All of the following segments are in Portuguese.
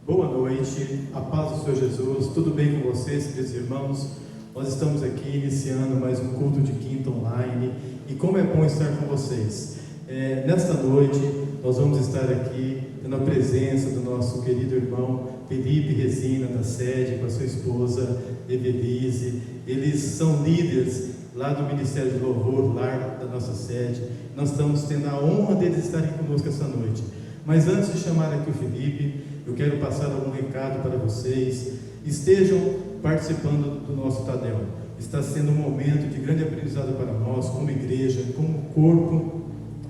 Boa noite, a paz do Senhor Jesus, tudo bem com vocês, queridos irmãos? Nós estamos aqui iniciando mais um culto de quinta online e como é bom estar com vocês. Nesta noite nós vamos estar aqui na presença do nosso querido irmão Felipe Resina da sede, com a sua esposa Evelise. Eles são líderes lá do Ministério de Louvor, lá da nossa sede. Nós estamos tendo a honra deles estarem conosco essa noite. Mas antes de chamar aqui o Felipe, eu quero passar algum recado para vocês. Estejam participando do nosso Tadel. Está sendo um momento de grande aprendizado para nós, como igreja, como corpo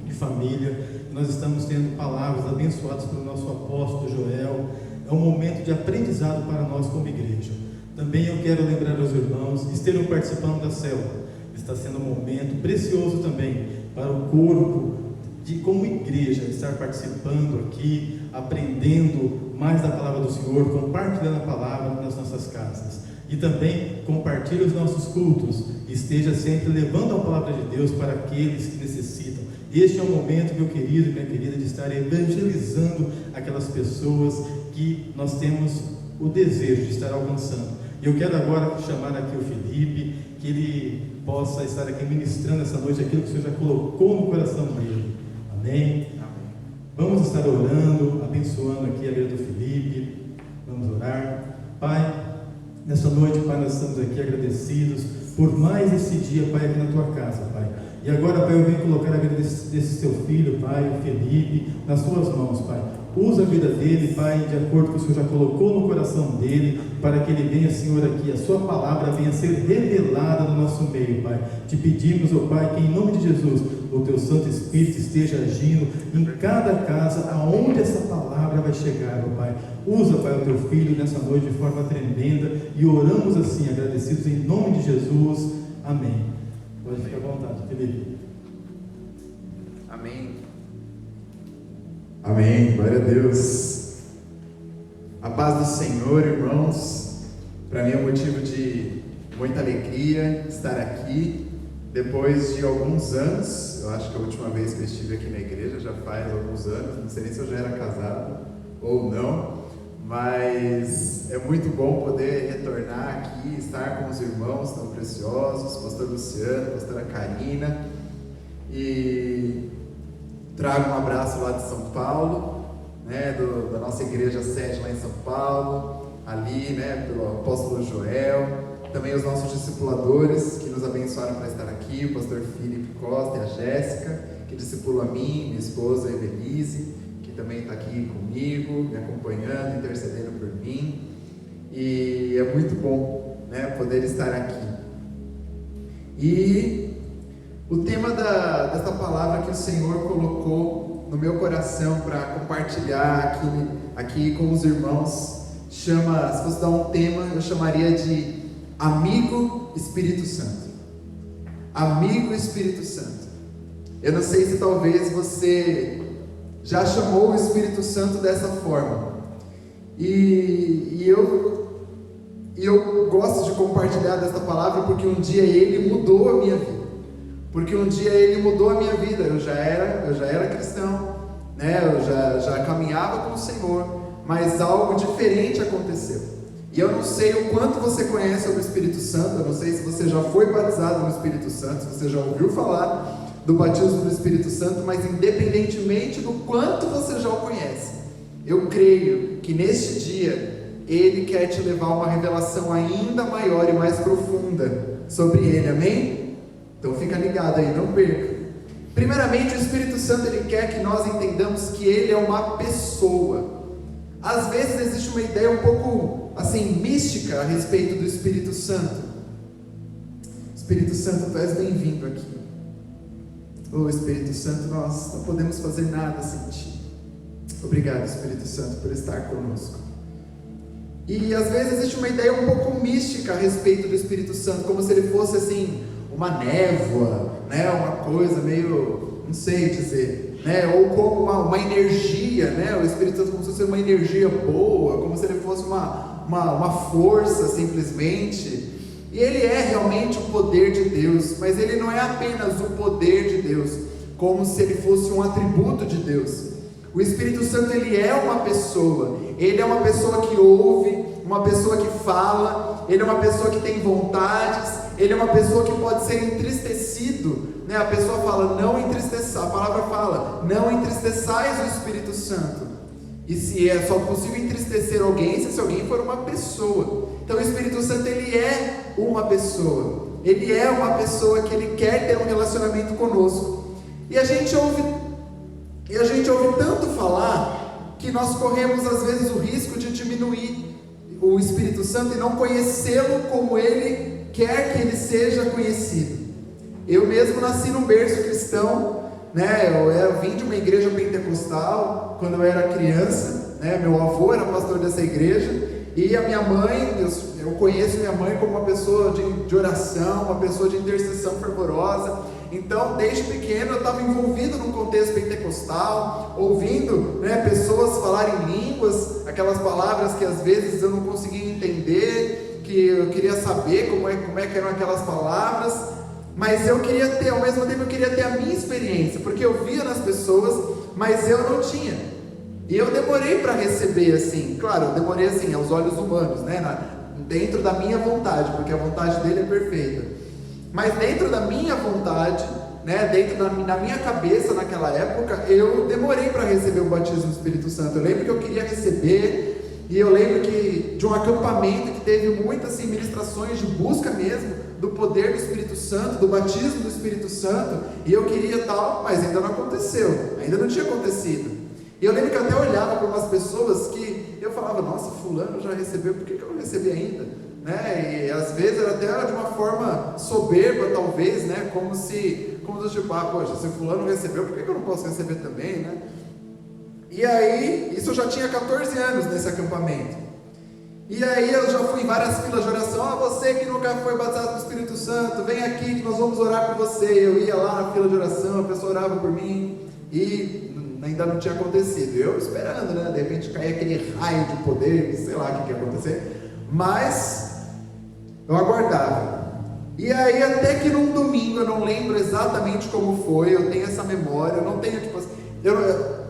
de família. Nós estamos tendo palavras abençoadas pelo nosso apóstolo Joel. É um momento de aprendizado para nós como igreja. Também eu quero lembrar aos irmãos, estejam participando da célula. Está sendo um momento precioso também para o corpo de como igreja estar participando aqui, aprendendo mais da palavra do Senhor, compartilhando a palavra nas nossas casas. E também compartilhe os nossos cultos, esteja sempre levando a palavra de Deus para aqueles que necessitam. Este é o momento, meu querido e minha querida, de estar evangelizando aquelas pessoas que nós temos o desejo de estar alcançando. E eu quero agora chamar aqui o Felipe, que ele possa estar aqui ministrando essa noite aquilo que o Senhor já colocou no coração dele. Amém? Vamos estar orando, abençoando aqui a vida do Felipe. Vamos orar. Pai, nessa noite, Pai, nós estamos aqui agradecidos por mais esse dia, Pai, aqui na Tua casa, Pai. E agora, Pai, eu venho colocar a vida desse Teu filho, Pai, o Felipe, nas Tuas mãos, Pai. Usa a vida dele, Pai, de acordo com o que o Senhor já colocou no coração dele, para que ele venha, Senhor, aqui, a Sua palavra venha ser revelada no nosso meio, Pai. Te pedimos, ó Pai, que em nome de Jesus, o Teu Santo Espírito esteja agindo em cada casa, aonde essa palavra vai chegar, ó Pai. Usa, Pai, o Teu Filho nessa noite de forma tremenda e oramos assim, agradecidos em nome de Jesus. Amém. Pode ficar à vontade, Felipe. Amém. Amém, glória a Deus. A paz do Senhor, irmãos. Para mim é um motivo de muita alegria estar aqui depois de alguns anos. Eu acho que a última vez que eu estive aqui na igreja já faz alguns anos, não sei nem se eu já era casado ou não, mas é muito bom poder retornar aqui, estar com os irmãos tão preciosos, pastor Luciano, pastora Karina, e trago um abraço lá de São Paulo, né, da nossa igreja sede lá em São Paulo, ali, né, pelo apóstolo Joel, também os nossos discipuladores que nos abençoaram para estar aqui, o pastor Felipe Costa e a Jéssica, que discipula a mim, minha esposa Evelise, que também está aqui comigo, me acompanhando, intercedendo por mim, e é muito bom, né, poder estar aqui. E o tema dessa palavra que o Senhor colocou no meu coração para compartilhar aqui com os irmãos, se fosse dar um tema, eu chamaria de Amigo Espírito Santo. Amigo Espírito Santo. Eu não sei se talvez você já chamou o Espírito Santo dessa forma. E eu E eu gosto de compartilhar dessa palavra porque um dia ele mudou a minha vida. Porque um dia ele mudou a minha vida. Eu já era cristão, né? Eu já caminhava com o Senhor, mas algo diferente aconteceu. E eu não sei o quanto você conhece sobre o Espírito Santo, eu não sei se você já foi batizado no Espírito Santo, se você já ouviu falar do batismo do Espírito Santo, mas independentemente do quanto você já o conhece, eu creio que neste dia Ele quer te levar a uma revelação ainda maior e mais profunda sobre Ele, amém? Então fica ligado aí, não perca. Primeiramente, o Espírito Santo, Ele quer que nós entendamos que Ele é uma pessoa. Às vezes existe uma ideia um pouco, assim, mística a respeito do Espírito Santo. Espírito Santo, tu és bem-vindo aqui. Oh, Espírito Santo, nós não podemos fazer nada sem Ti. Obrigado, Espírito Santo, por estar conosco. E às vezes existe uma ideia um pouco mística a respeito do Espírito Santo, como se ele fosse assim, uma névoa, né? Uma coisa meio, não sei dizer, né? Ou como uma energia, né? O Espírito Santo como se fosse uma energia boa, como se ele fosse uma força simplesmente. E ele é realmente o poder de Deus, mas ele não é apenas o poder de Deus, como se ele fosse um atributo de Deus. O Espírito Santo, ele é uma pessoa, ele é uma pessoa que ouve, uma pessoa que fala, ele é uma pessoa que tem vontades, ele é uma pessoa que pode ser entristecido, né? A pessoa fala, não entristeçar, a palavra fala, não entristeçais o Espírito Santo. E se é só possível entristecer alguém, se alguém for uma pessoa. Então o Espírito Santo, ele é uma pessoa, ele é uma pessoa que ele quer ter um relacionamento conosco. E a gente ouve tanto falar, que nós corremos às vezes o risco de diminuir o Espírito Santo e não conhecê-lo como ele quer que ele seja conhecido. Eu mesmo nasci num berço cristão, né? Eu vim de uma igreja pentecostal quando eu era criança, né? Meu avô era pastor dessa igreja, e a minha mãe, eu conheço minha mãe como uma pessoa de oração, uma pessoa de intercessão fervorosa. Então, desde pequeno eu estava envolvido num contexto pentecostal, ouvindo, né, pessoas falarem línguas, aquelas palavras que às vezes eu não conseguia entender, que eu queria saber como é que eram aquelas palavras, mas eu queria ter, ao mesmo tempo eu queria ter a minha experiência, porque eu via nas pessoas, mas eu não tinha. E eu demorei para receber assim, claro, eu demorei assim, aos olhos humanos, né, dentro da minha vontade, porque a vontade dele é perfeita. Mas dentro da minha vontade, né, dentro da minha cabeça naquela época, eu demorei para receber o batismo do Espírito Santo. Eu lembro que eu queria receber, e eu lembro que de um acampamento que teve muitas assim, ministrações de busca mesmo do poder do Espírito Santo, do batismo do Espírito Santo, e eu queria tal, mas ainda não aconteceu, ainda não tinha acontecido. E eu lembro que eu até olhava para umas pessoas que eu falava, nossa, fulano já recebeu, por que eu não recebi ainda? Né? E às vezes era até de uma forma soberba, talvez, né? Como se tipo, poxa, se fulano recebeu, por que eu não posso receber também, né? E aí, isso eu já tinha 14 anos nesse acampamento. E aí eu já fui em várias filas de oração, você que nunca foi batizado no Espírito Santo, vem aqui que nós vamos orar por você. Eu ia lá na fila de oração, a pessoa orava por mim, e ainda não tinha acontecido. Eu esperando, né? De repente caía aquele raio de poder, sei lá o que ia acontecer. Mas eu aguardava. E aí até que num domingo, eu não lembro exatamente como foi, eu tenho essa memória, eu não tenho tipo assim,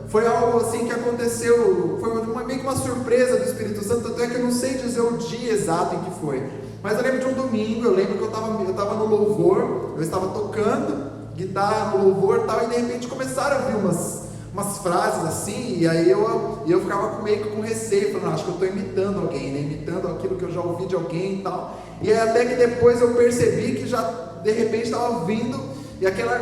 foi algo assim que aconteceu, foi meio que uma surpresa do Espírito Santo, até que eu não sei dizer o dia exato em que foi. Mas eu lembro de um domingo, eu lembro que eu estava no louvor, eu estava tocando guitarra no louvor e tal, e de repente começaram a vir umas frases assim, e aí eu ficava meio que com receio, falando, acho que eu estou imitando alguém, né? Imitando aquilo que eu já ouvi de alguém e tal. E aí até que depois eu percebi que já de repente estava vindo, e aquela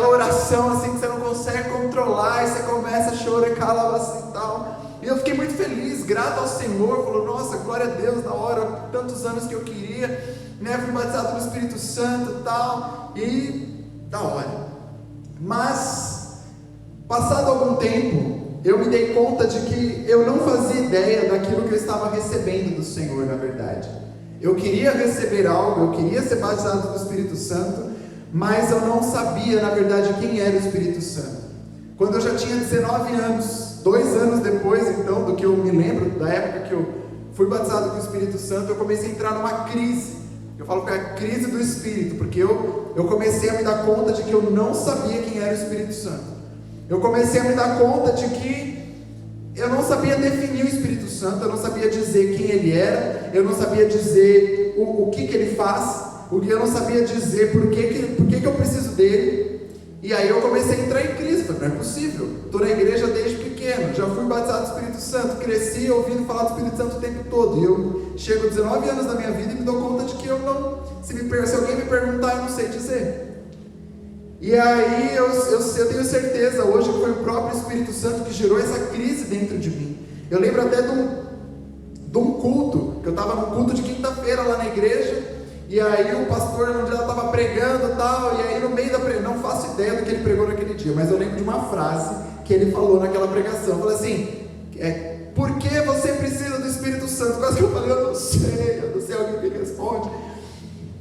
oração assim que você não consegue controlar, e você começa a chorar assim e tal. E eu fiquei muito feliz, grato ao Senhor, falou, nossa, glória a Deus, na hora, tantos anos que eu queria, né? Fui batizado no Espírito Santo e tal, e da hora. Mas, passado algum tempo, eu me dei conta de que eu não fazia ideia daquilo que eu estava recebendo do Senhor, na verdade. Eu queria receber algo, eu queria ser batizado no Espírito Santo, mas eu não sabia, na verdade, quem era o Espírito Santo. Quando eu já tinha 19 anos, 2 anos depois, então, do que eu me lembro, da época fui batizado com o Espírito Santo, eu comecei a entrar numa crise. Eu falo que é a crise do Espírito, porque eu comecei a me dar conta de que eu não sabia quem era o Espírito Santo. Eu comecei a me dar conta de que eu não sabia definir o Espírito Santo, eu não sabia dizer quem ele era, eu não sabia dizer o que ele faz, eu não sabia dizer por que eu preciso dele. E aí eu comecei a entrar em crise, falei, não é possível, estou na igreja desde pequeno, já fui batizado do Espírito Santo, cresci ouvindo falar do Espírito Santo o tempo todo, e eu chego a 19 anos da minha vida e me dou conta de que eu não, se alguém me perguntar, eu não sei dizer. E aí eu tenho certeza hoje que foi o próprio Espírito Santo que gerou essa crise dentro de mim. Eu lembro até de um culto, que eu estava num culto de quinta-feira lá na igreja, e aí o pastor um dia estava pregando e tal, e aí no meio da pregação, não faço ideia do que ele pregou naquele dia, mas eu lembro de uma frase que ele falou naquela pregação, falou assim, por que você precisa do Espírito Santo? Quase que eu falei, eu não sei, alguém me responde.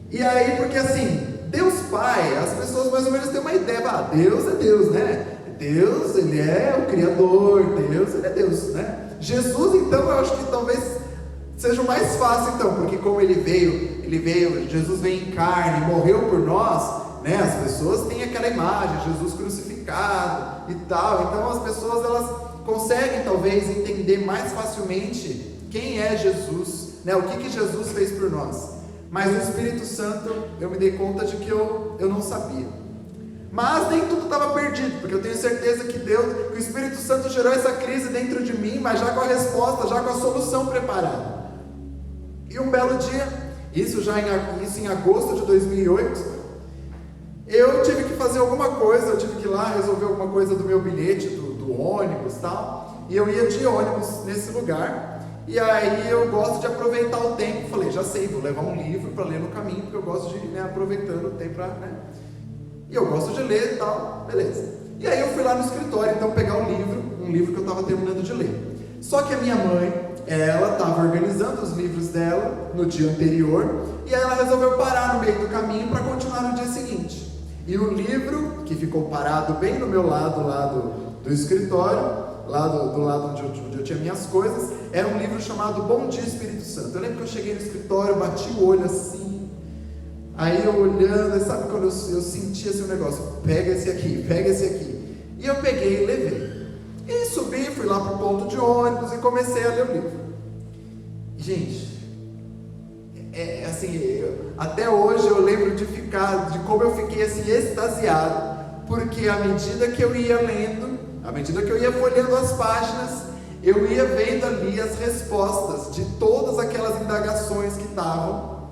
E aí, porque assim, Deus Pai, as pessoas mais ou menos têm uma ideia, Deus é Deus, né? Deus, Ele é o Criador, Deus, Ele é Deus, né? Jesus, então, eu acho que talvez seja o mais fácil, então, porque como Ele veio, Jesus veio em carne, morreu por nós, né? As pessoas têm aquela imagem, Jesus crucificado e tal, então as pessoas, elas conseguem talvez entender mais facilmente quem é Jesus, né? O que Jesus fez por nós. Mas o Espírito Santo, eu me dei conta de que eu não sabia. Mas nem tudo estava perdido, porque eu tenho certeza que o Espírito Santo gerou essa crise dentro de mim, mas já com a resposta, já com a solução preparada. E um belo dia, isso em agosto de 2008, eu tive que fazer alguma coisa, eu tive que ir lá resolver alguma coisa do meu bilhete, do ônibus e tal, e eu ia de ônibus nesse lugar. E aí eu gosto de aproveitar o tempo, falei, já sei, vou levar um livro para ler no caminho, porque eu gosto de ir aproveitando o tempo, e eu gosto de ler e tal, beleza. E aí eu fui lá no escritório, então pegar um livro que eu estava terminando de ler. Só que a minha mãe, ela estava organizando os livros dela no dia anterior, e aí ela resolveu parar no meio do caminho para continuar no dia seguinte. E o livro, que ficou parado bem no meu lado lá do escritório, lá do lado onde eu tinha minhas coisas, era um livro chamado Bom Dia Espírito Santo. Eu lembro que eu cheguei no escritório, bati o olho assim, aí eu olhando, sabe quando eu senti assim um negócio, pega esse aqui, e eu peguei e levei, e subi, fui lá pro ponto de ônibus e comecei a ler o livro. Gente, assim, até hoje eu lembro de como eu fiquei assim extasiado, porque à medida que eu ia lendo, à medida que eu ia folheando as páginas, eu ia vendo ali as respostas de todas aquelas indagações que estavam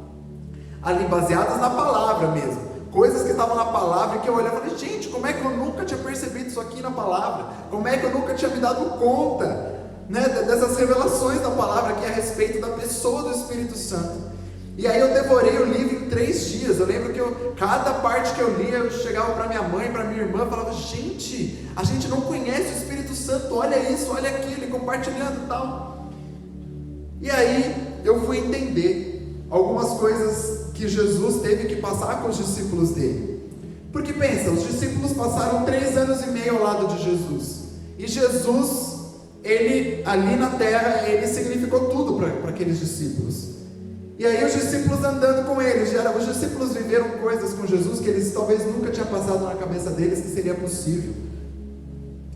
ali, baseadas na palavra mesmo, coisas que estavam na palavra, e que eu olhava e falei, gente, como é que eu nunca tinha percebido isso aqui na palavra? Como é que eu nunca tinha me dado conta, né, dessas revelações da palavra aqui a respeito da pessoa do Espírito Santo? E aí eu devorei o livro em 3 dias. Eu lembro que cada parte que eu lia, eu chegava para minha mãe, para minha irmã, falava, gente, a gente não conhece o Espírito Santo, olha isso, olha aquilo, compartilhando e tal. E aí eu fui entender algumas coisas que Jesus teve que passar com os discípulos dele. Porque pensa, os discípulos passaram 3 anos e meio ao lado de Jesus. E Jesus, ele ali na terra, ele significou tudo para aqueles discípulos. E aí os discípulos andando com eles, os discípulos viveram coisas com Jesus que eles talvez nunca tinham passado na cabeça deles que seria possível.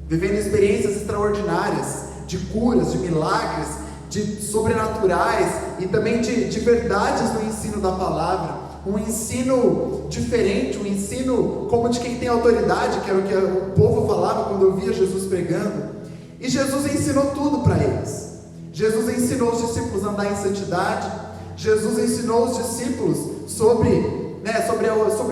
Vivendo experiências extraordinárias, de curas, de milagres, de sobrenaturais e também de verdades no ensino da palavra. Um ensino diferente, um ensino como de quem tem autoridade, que era o que o povo falava quando ouvia Jesus pregando. E Jesus ensinou tudo para eles. Jesus ensinou os discípulos a andar em santidade. Jesus ensinou os discípulos sobre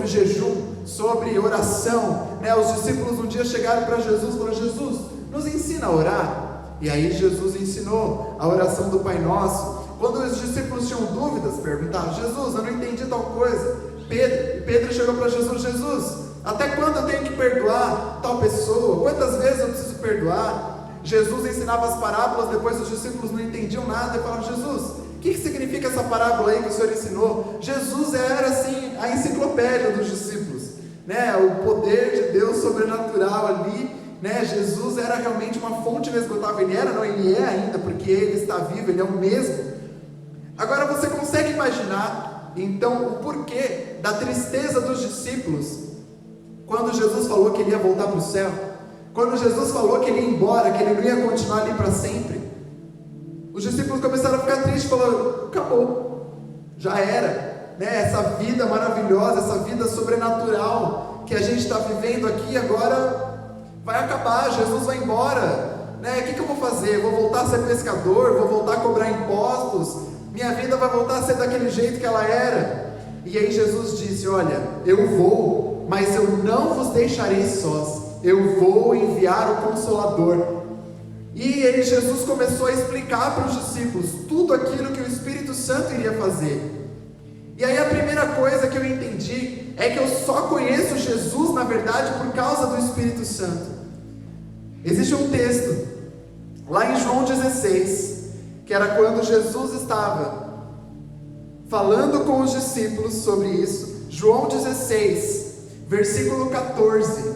jejum, sobre oração, Os discípulos um dia chegaram para Jesus e falaram, Jesus, nos ensina a orar. E aí Jesus ensinou a oração do Pai Nosso. Quando os discípulos tinham dúvidas, perguntavam, Jesus, eu não entendi tal coisa. Pedro chegou para Jesus, Jesus, até quando eu tenho que perdoar tal pessoa? Quantas vezes eu preciso perdoar? Jesus ensinava as parábolas, depois os discípulos não entendiam nada e falavam, Jesus, o que significa essa parábola aí que o Senhor ensinou? Jesus era assim a enciclopédia dos discípulos, o poder de Deus sobrenatural ali, Jesus era realmente uma fonte inesgotável. Ele é ainda, porque Ele está vivo, Ele é o mesmo Agora você consegue imaginar, então, o porquê da tristeza dos discípulos quando Jesus falou que ele ia voltar para o céu? Quando Jesus falou que ele ia embora, que ele não ia continuar ali para sempre? Os discípulos começaram a ficar tristes, falando: acabou, já era, né? Essa vida maravilhosa, essa vida sobrenatural que a gente está vivendo aqui agora vai acabar, Jesus vai embora, né? O que eu vou fazer? Vou voltar a ser pescador? Vou voltar a cobrar impostos? Minha vida vai voltar a ser daquele jeito que ela era? E aí Jesus disse: olha, eu vou, mas eu não vos deixarei sós, eu vou enviar o Consolador. E aí Jesus começou a explicar para os discípulos tudo aquilo que o Espírito Santo iria fazer. E aí a primeira coisa que eu entendi é que eu só conheço Jesus, na verdade, por causa do Espírito Santo. Existe um texto lá em João 16, que era quando Jesus estava falando com os discípulos sobre isso. João 16, versículo 14,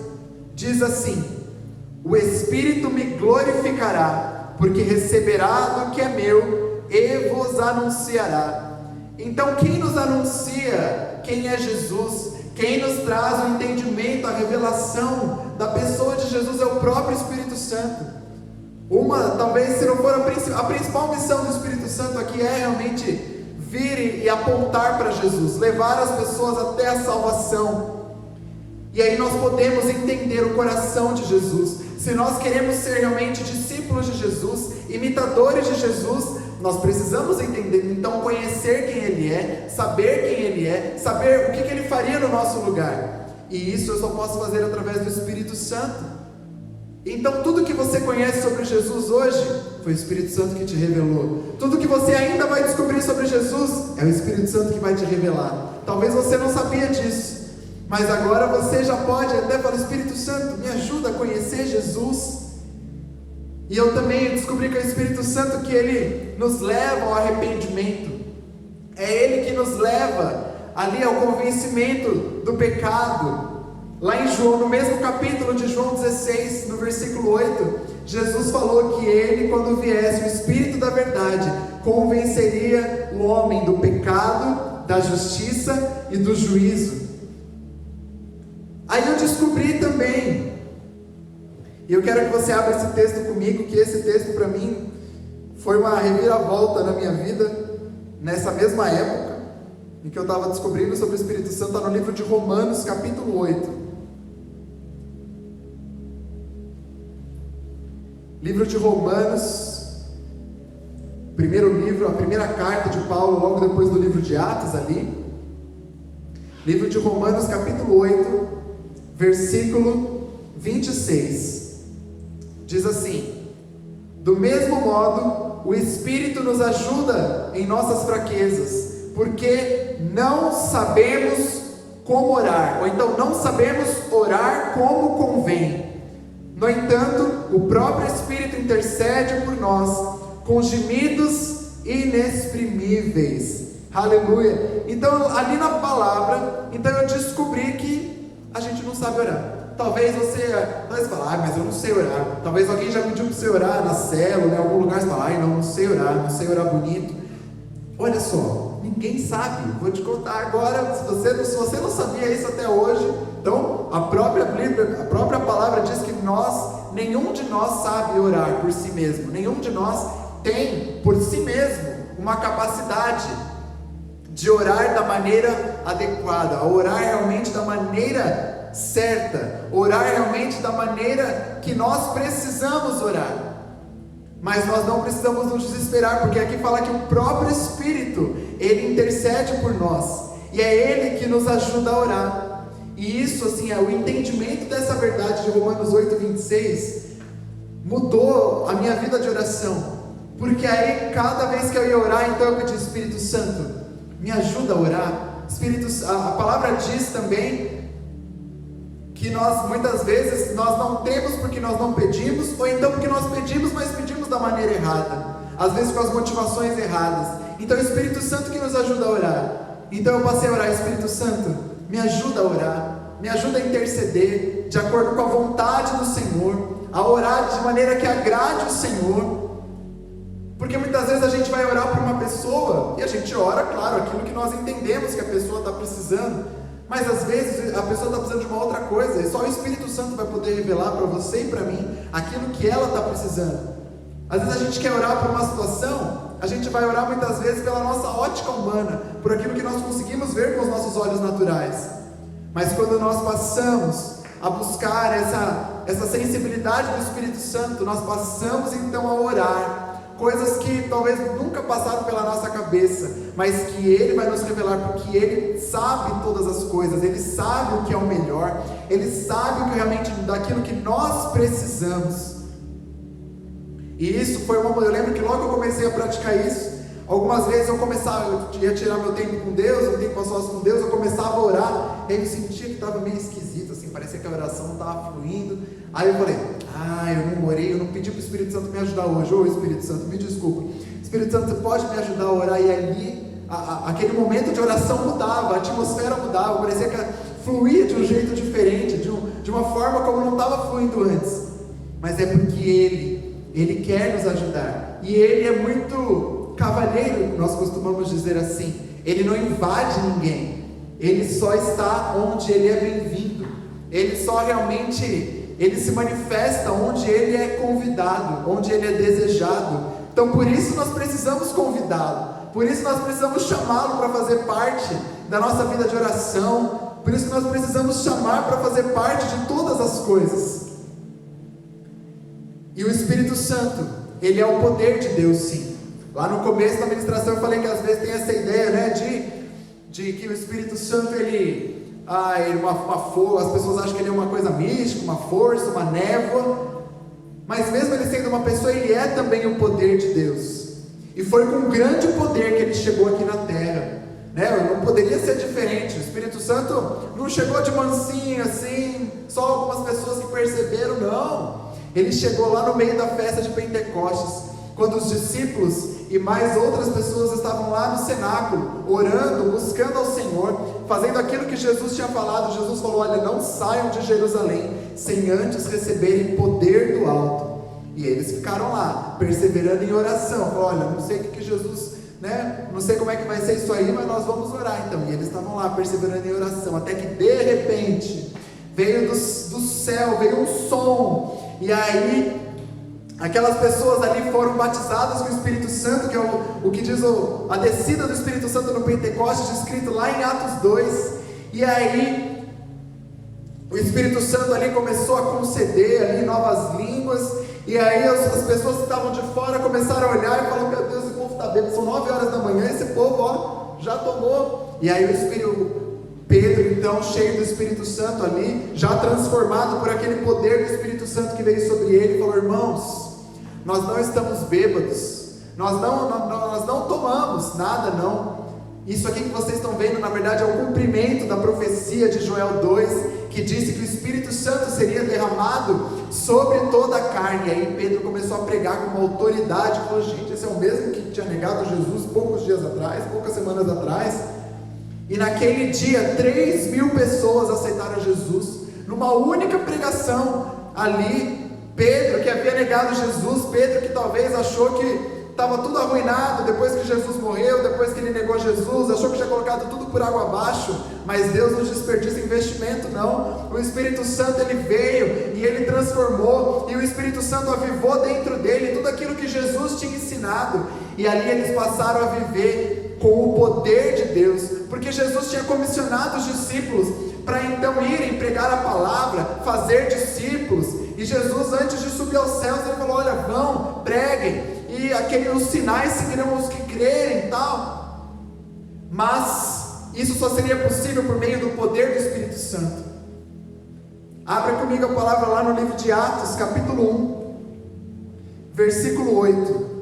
diz assim: o Espírito me glorificará, porque receberá do que é meu e vos anunciará. Então quem nos anuncia quem é Jesus, quem nos traz o entendimento, a revelação da pessoa de Jesus, é o próprio Espírito Santo. Talvez, se não for a principal missão do Espírito Santo aqui, é realmente vir e apontar para Jesus, levar as pessoas até a salvação. E aí nós podemos entender o coração de Jesus. Se nós queremos ser realmente discípulos de Jesus, imitadores de Jesus, nós precisamos entender, então, conhecer quem Ele é, saber quem Ele é, saber o que Ele faria no nosso lugar. E isso eu só posso fazer através do Espírito Santo. Então tudo que você conhece sobre Jesus hoje, foi o Espírito Santo que te revelou. Tudo que você ainda vai descobrir sobre Jesus, é o Espírito Santo que vai te revelar. Talvez você não sabia disso, mas agora você já pode até falar: Espírito Santo, me ajuda a conhecer Jesus. E eu também descobri que é o Espírito Santo que Ele nos leva ao arrependimento. É Ele que nos leva ali ao convencimento do pecado. Lá em João, no mesmo capítulo de João 16, no versículo 8, Jesus falou que Ele, quando viesse o Espírito da verdade, convenceria o homem do pecado, da justiça e do juízo. Aí eu descobri também, e eu quero que você abra esse texto comigo, que esse texto para mim foi uma reviravolta na minha vida, nessa mesma época em que eu estava descobrindo sobre o Espírito Santo. Está no livro de Romanos, capítulo 8. Livro de Romanos, primeiro livro, a primeira carta de Paulo, logo depois do livro de Atos ali. Livro de Romanos, capítulo 8, versículo 26. Diz assim: do mesmo modo, o Espírito nos ajuda em nossas fraquezas, porque não sabemos como orar, ou então não sabemos orar como convém. No entanto, o próprio Espírito intercede por nós, com gemidos inexprimíveis. Aleluia! Então, ali na palavra, então eu descobri que a gente não sabe orar. Talvez você vai falar: mas eu não sei orar. Talvez alguém já pediu para você orar na célula, em algum lugar, você fala: não sei orar bonito. Olha só, ninguém sabe. Vou te contar agora, se você não sabia isso até hoje, então a própria Bíblia, a própria palavra diz que nenhum de nós sabe orar por si mesmo. Nenhum de nós tem por si mesmo uma capacidade de orar da maneira adequada, orar realmente da maneira certa, orar realmente da maneira que nós precisamos orar. Mas nós não precisamos nos desesperar, porque aqui fala que o próprio Espírito, Ele intercede por nós, e é Ele que nos ajuda a orar. E isso, assim, o entendimento dessa verdade de Romanos 8, 26 mudou a minha vida de oração. Porque aí, cada vez que eu ia orar, então eu pedi: Espírito Santo, me ajuda a orar. A palavra diz também que nós, muitas vezes, nós não temos porque nós não pedimos, ou então porque nós pedimos, mas pedimos da maneira errada, às vezes com as motivações erradas. Então é o Espírito Santo que nos ajuda a orar. Então eu passei a orar: Espírito Santo, me ajuda a orar, me ajuda a interceder de acordo com a vontade do Senhor, a orar de maneira que agrade o Senhor. Porque muitas vezes a gente vai orar por uma pessoa, e a gente ora, claro, aquilo que nós entendemos que a pessoa está precisando, mas às vezes a pessoa está precisando de uma outra coisa, e só o Espírito Santo vai poder revelar para você e para mim aquilo que ela está precisando. Às vezes a gente quer orar por uma situação, a gente vai orar muitas vezes pela nossa ótica humana, por aquilo que nós conseguimos ver com os nossos olhos naturais. Mas quando nós passamos a buscar essa sensibilidade do Espírito Santo, nós passamos então a orar coisas que talvez nunca passaram pela nossa cabeça, mas que Ele vai nos revelar, porque Ele sabe todas as coisas, Ele sabe o que é o melhor, Ele sabe o que realmente daquilo que nós precisamos. E isso foi eu lembro que logo eu comecei a praticar isso, algumas vezes eu ia tirar meu tempo com Deus, um tempo a sós com Deus, eu começava a orar, e aí eu sentia que estava meio esquisito, assim, parecia que a oração não estava fluindo. Aí eu falei, eu não orei, eu não pedi para o Espírito Santo me ajudar hoje. Ô Espírito Santo, me desculpa, Espírito Santo, você pode me ajudar a orar? E ali, aquele momento de oração mudava, a atmosfera mudava, parecia que fluía de um jeito diferente, de uma forma como não estava fluindo antes. Mas é porque Ele quer nos ajudar, e Ele é muito cavalheiro, nós costumamos dizer assim. Ele não invade ninguém, Ele só está onde Ele é bem-vindo, Ele só realmente, Ele se manifesta onde Ele é convidado, onde Ele é desejado. Então por isso nós precisamos convidá-lo, por isso nós precisamos chamá-lo para fazer parte da nossa vida de oração, por isso nós precisamos chamar para fazer parte de todas as coisas. E o Espírito Santo, Ele é o poder de Deus, sim. Lá no começo da ministração eu falei que às vezes tem essa ideia, né, de que o Espírito Santo, as pessoas acham que ele é uma coisa mística, uma força, uma névoa, mas mesmo ele sendo uma pessoa, ele é também o poder de Deus, e foi com grande poder que ele chegou aqui na terra, né? Não poderia ser diferente. O Espírito Santo não chegou de mansinho assim, só algumas pessoas que perceberam, não. Ele chegou lá no meio da festa de Pentecostes, quando os discípulos e mais outras pessoas estavam lá no cenáculo, orando, buscando ao Senhor, fazendo aquilo que Jesus tinha falado. Jesus falou, olha, não saiam de Jerusalém, sem antes receberem poder do alto. E eles ficaram lá, perseverando em oração. Falaram, olha, não sei o que Jesus, né, não sei como é que vai ser isso aí, mas nós vamos orar então. E eles estavam lá, perseverando em oração, até que de repente, veio do céu, veio um som, e aí aquelas pessoas ali foram batizadas com o Espírito Santo, que é o que diz a descida do Espírito Santo no Pentecostes, descrito lá em Atos 2. E aí o Espírito Santo ali começou a conceder ali novas línguas, e aí as pessoas que estavam de fora começaram a olhar e falaram, meu Deus, esse povo está bêbado, são 9 horas da manhã, esse povo já tomou. E aí Pedro, então, cheio do Espírito Santo ali, já transformado por aquele poder do Espírito Santo que veio sobre ele, falou, irmãos, nós não estamos bêbados, nós não tomamos nada, não. Isso aqui que vocês estão vendo, na verdade, é o cumprimento da profecia de Joel 2, que disse que o Espírito Santo seria derramado sobre toda a carne. E aí Pedro começou a pregar com uma autoridade, falou, gente, esse é o mesmo que tinha negado Jesus poucos dias atrás, poucas semanas atrás. E naquele dia 3.000 pessoas aceitaram Jesus, numa única pregação ali. Pedro, que havia negado Jesus, Pedro que talvez achou que estava tudo arruinado depois que Jesus morreu, depois que ele negou Jesus, achou que tinha colocado tudo por água abaixo, mas Deus não desperdiça investimento, não. O Espírito Santo, ele veio e ele transformou, e o Espírito Santo avivou dentro dele tudo aquilo que Jesus tinha ensinado, e ali eles passaram a viver com o poder de Deus, porque Jesus tinha comissionado os discípulos para então irem pregar a palavra, fazer discípulos. E Jesus, antes de subir aos céus, ele falou, olha, vão, preguem, e os sinais seguirão os que crerem e tal. Mas isso só seria possível por meio do poder do Espírito Santo. Abra comigo a palavra lá no livro de Atos, capítulo 1, versículo 8.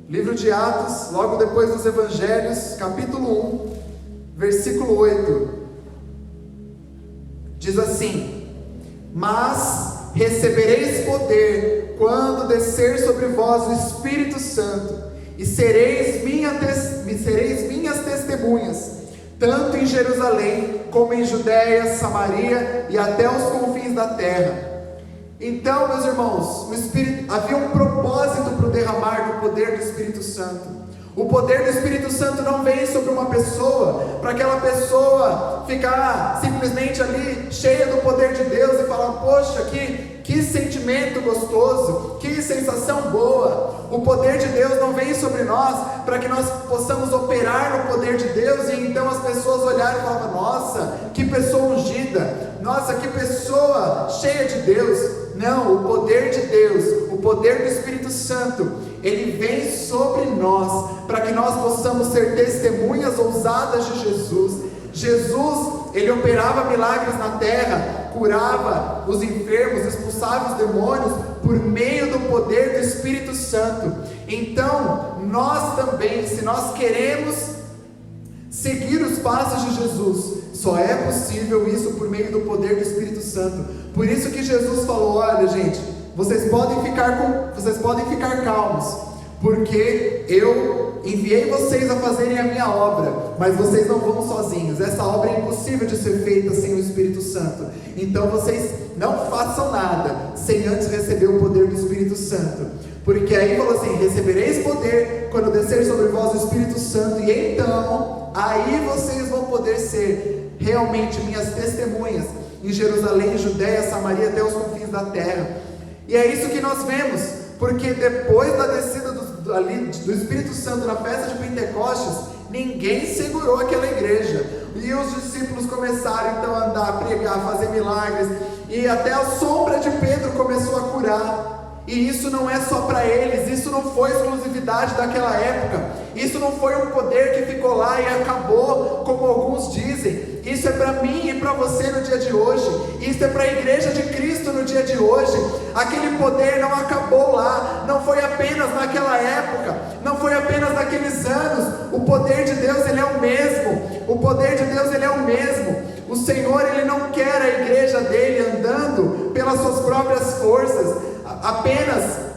Livro de Atos, logo depois dos Evangelhos, capítulo 1, versículo 8. Diz assim: mas recebereis poder quando descer sobre vós o Espírito Santo, e sereis minhas testemunhas, tanto em Jerusalém, como em Judéia, Samaria e até os confins da terra. Então, meus irmãos, havia um propósito para o derramar do poder do Espírito Santo. O poder do Espírito Santo não vem sobre uma pessoa, para aquela pessoa ficar simplesmente ali cheia do poder de Deus e falar: poxa, que sentimento gostoso, que sensação boa. O poder de Deus não vem sobre nós para que nós possamos operar no poder de Deus e então as pessoas olharem e falarem: nossa, que pessoa ungida, nossa, que pessoa cheia de Deus. Não, o poder de Deus, o poder do Espírito Santo, ele vem sobre nós, para que nós possamos ser testemunhas ousadas de Jesus. Jesus, ele operava milagres na terra, curava os enfermos, expulsava os demônios, por meio do poder do Espírito Santo. Então, nós também, se nós queremos seguir os passos de Jesus, só é possível isso por meio do poder do Espírito Santo. Por isso que Jesus falou: olha, gente, vocês podem ficar calmos, porque eu enviei vocês a fazerem a minha obra, mas vocês não vão sozinhos. Essa obra é impossível de ser feita sem o Espírito Santo. Então vocês não façam nada sem antes receber o poder do Espírito Santo. Porque aí falou assim: recebereis poder quando descer sobre vós o Espírito Santo, e então aí vocês vão poder ser realmente minhas testemunhas em Jerusalém, Judéia, Samaria, até os confins da terra. E é isso que nós vemos, porque depois da descida do Espírito Santo na festa de Pentecostes, ninguém segurou aquela igreja, e os discípulos começaram então a andar, a pregar, a fazer milagres, e até a sombra de Pedro começou a curar. E isso não é só para eles, isso não foi exclusividade daquela época, isso não foi um poder que ficou lá e acabou, como alguns dizem. Isso é para mim e para você no dia de hoje, isso é para a igreja de Cristo no dia de hoje. Aquele poder não acabou lá, não foi apenas naquela época, não foi apenas naqueles anos. O poder de Deus, ele é o mesmo, o poder de Deus, ele é o mesmo. O Senhor, ele não quer a igreja dele andando pelas suas próprias forças, apenas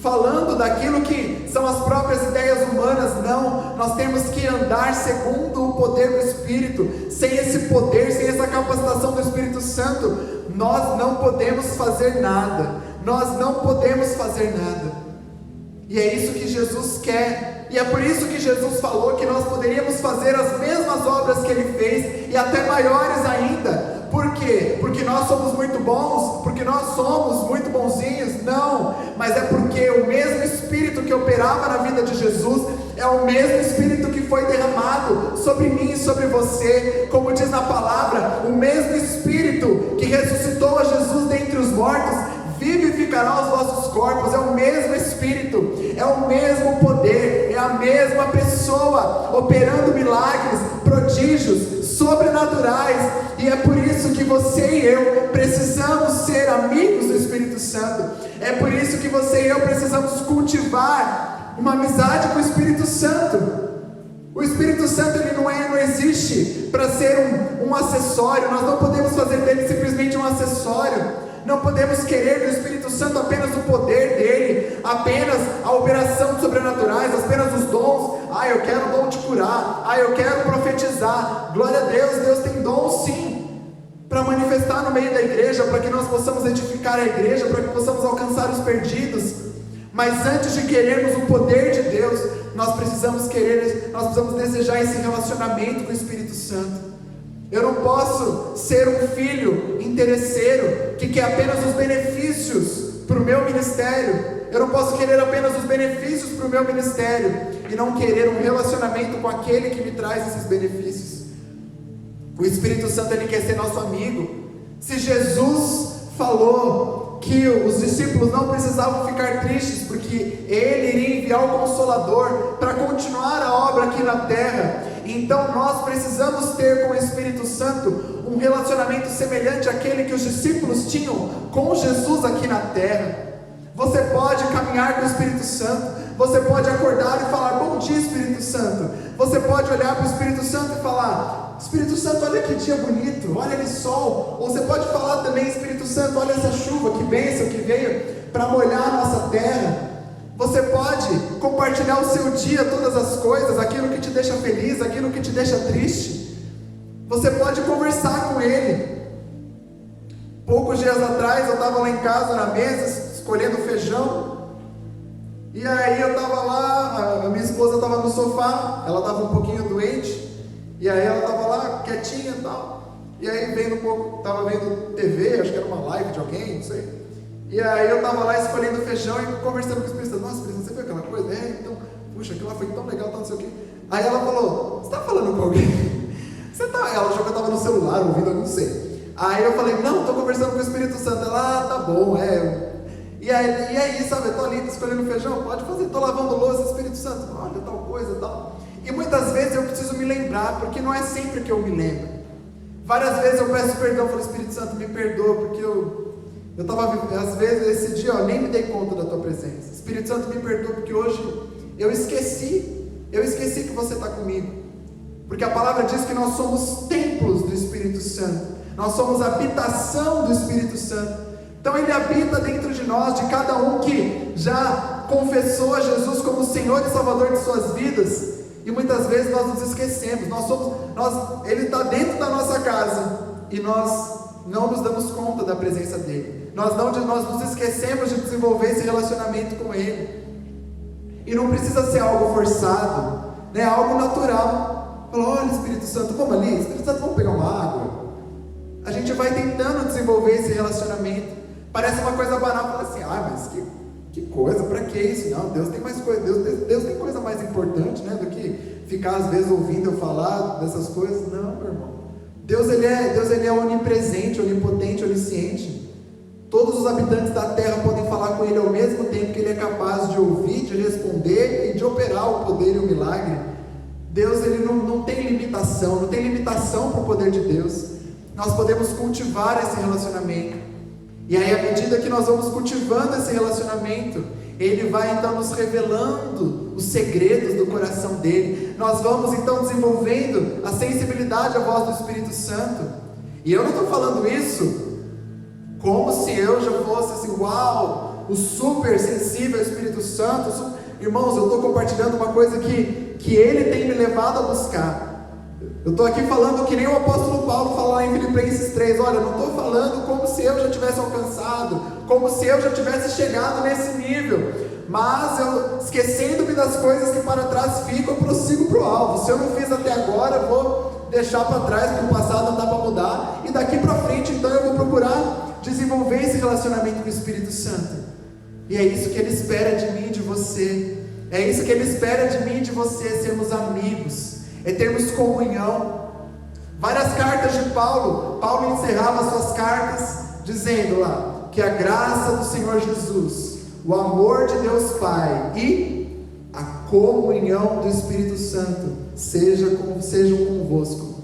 falando daquilo que são as próprias ideias humanas. Não, nós temos que andar segundo o poder do Espírito. Sem esse poder, sem essa capacitação do Espírito Santo, nós não podemos fazer nada, nós não podemos fazer nada. E é isso que Jesus quer, e é por isso que Jesus falou que nós poderíamos fazer as mesmas obras que Ele fez, e até maiores ainda. Por quê? Porque nós somos muito bons? Porque nós somos muito bonzinhos? Não, mas é porque o mesmo Espírito que operava na vida de Jesus é o mesmo Espírito que foi derramado sobre mim e sobre você. Como diz na palavra, o mesmo Espírito que ressuscitou a Jesus dentre os mortos vivificará os vossos corpos. É o mesmo Espírito, é o mesmo poder, é a mesma pessoa operando milagres, prodígios, sobrenaturais. E é por isso que você e eu precisamos ser amigos do Espírito Santo. É por isso que você e eu precisamos cultivar uma amizade com o Espírito Santo. O Espírito Santo, ele não existe para ser um acessório. Nós não podemos fazer dele simplesmente um acessório. Não podemos querer do Espírito Santo apenas o poder dele, apenas a operação sobrenaturais, apenas os dons. Eu quero o dom de curar, eu quero profetizar. Glória a Deus, Deus tem dom sim, para manifestar no meio da igreja, para que nós possamos edificar a igreja, para que possamos alcançar os perdidos. Mas antes de querermos o poder de Deus, nós precisamos desejar esse relacionamento com o Espírito Santo. Eu não posso ser um filho interesseiro que quer apenas os benefícios para o meu ministério. Eu não posso querer apenas os benefícios para o meu ministério e não querer um relacionamento com aquele que me traz esses benefícios. O Espírito Santo, ele quer ser nosso amigo. Se Jesus falou que os discípulos não precisavam ficar tristes, porque Ele iria enviar o Consolador para continuar a obra aqui na terra, então nós precisamos ter com o Espírito Santo um relacionamento semelhante àquele que os discípulos tinham com Jesus aqui na terra. Você pode caminhar com o Espírito Santo, você pode acordar e falar: bom dia, Espírito Santo. Você pode olhar para o Espírito Santo e falar: Espírito Santo, olha que dia bonito, olha que sol. Ou você pode falar também: Espírito Santo, olha essa chuva, que bênção que veio para molhar a nossa terra. Você pode compartilhar o seu dia, todas as coisas, aquilo que te deixa feliz, aquilo que te deixa triste. Você pode conversar com Ele. Poucos dias atrás eu estava lá em casa na mesa, escolhendo feijão, e aí eu estava lá, a minha esposa estava no sofá, ela estava um pouquinho doente, e aí ela estava lá quietinha e tal, e aí vendo um pouco, estava vendo TV, acho que era uma live de alguém, não sei, e aí eu estava lá escolhendo feijão e conversando com o Espírito Santo. Nossa, Espírito Santo, você viu aquela coisa? Então, puxa, aquilo lá foi tão legal, não sei o quê. Aí ela falou, você está falando com alguém? Ela achou que eu estava no celular, ouvindo, eu não sei. Aí eu falei, não, estou conversando com o Espírito Santo. Ela, tá bom, E aí, sabe, eu estou ali escolhendo feijão, pode fazer, estou lavando louça, Espírito Santo, olha tal coisa, tal. E muitas vezes eu preciso me lembrar, porque não é sempre que eu me lembro. Várias vezes eu peço perdão, falo, Espírito Santo, me perdoa, porque eu estava, às vezes, esse dia, nem me dei conta da tua presença. Espírito Santo, me perdoa, porque hoje eu esqueci que você está comigo. Porque a palavra diz que nós somos templos do Espírito Santo. Nós somos a habitação do Espírito Santo. Então Ele habita dentro de nós, de cada um que já confessou a Jesus como Senhor e Salvador de suas vidas. E muitas vezes nós nos esquecemos. Ele está dentro da nossa casa e nós não nos damos conta da presença dEle. Nós nos esquecemos de desenvolver esse relacionamento com Ele. E não precisa ser algo forçado, né? Algo natural. Fala, olha Espírito Santo, vamos ali, Espírito Santo, vamos pegar uma água. A gente vai tentando desenvolver esse relacionamento. Parece uma coisa banal, fala assim, mas que coisa, pra que isso? Não, Deus tem mais coisa, Deus tem coisa mais importante, né, do que ficar às vezes ouvindo eu falar dessas coisas. Não, meu irmão. Deus ele é onipresente, onipotente, onisciente. Todos os habitantes da terra podem falar com Ele ao mesmo tempo, que Ele é capaz de ouvir, de responder e de operar o poder e o milagre. Deus ele não tem limitação, não tem limitação para o poder de Deus. Nós podemos cultivar esse relacionamento. E aí, à medida que nós vamos cultivando esse relacionamento, Ele vai então nos revelando os segredos do coração dEle. Nós vamos então desenvolvendo a sensibilidade à voz do Espírito Santo. E eu não estou falando isso como se eu já fosse assim, uau, o super sensível ao Espírito Santo. Irmãos, eu estou compartilhando uma coisa que Ele tem me levado a buscar. Eu estou aqui falando que nem o apóstolo Paulo fala lá em Filipenses 3, olha, eu não estou falando como se eu já tivesse alcançado, como se eu já tivesse chegado nesse nível, mas eu, esquecendo-me das coisas que para trás ficam, eu prossigo para o alvo. Se eu não fiz até agora, eu vou deixar para trás, porque o passado não dá para mudar, e daqui para frente, então eu vou procurar desenvolver esse relacionamento com o Espírito Santo. E é isso que Ele espera de mim e de você, é isso que Ele espera de mim e de você, sermos amigos, é termos comunhão. Várias cartas de Paulo encerrava suas cartas dizendo lá, que a graça do Senhor Jesus, o amor de Deus Pai e a comunhão do Espírito Santo sejam convosco.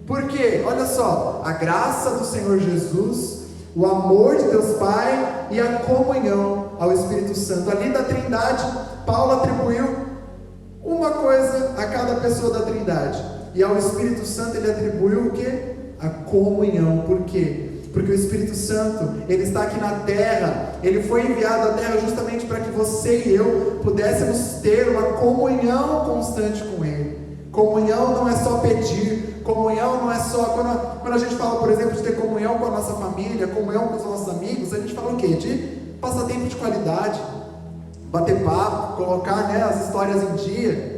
Por quê? Olha só, a graça do Senhor Jesus, o amor de Deus Pai e a comunhão ao Espírito Santo. Ali da Trindade, Paulo atribuiu uma coisa a cada pessoa da Trindade, e ao Espírito Santo ele atribuiu o quê? A comunhão. Por quê? Porque o Espírito Santo, ele está aqui na terra, ele foi enviado à terra justamente para que você e eu pudéssemos ter uma comunhão constante com Ele. Comunhão não é só pedir, comunhão não é só, quando a gente fala, por exemplo, de ter comunhão com a nossa família, comunhão com os nossos amigos, a gente fala o quê? De passar tempo de qualidade, bater papo, colocar, né, as histórias em dia.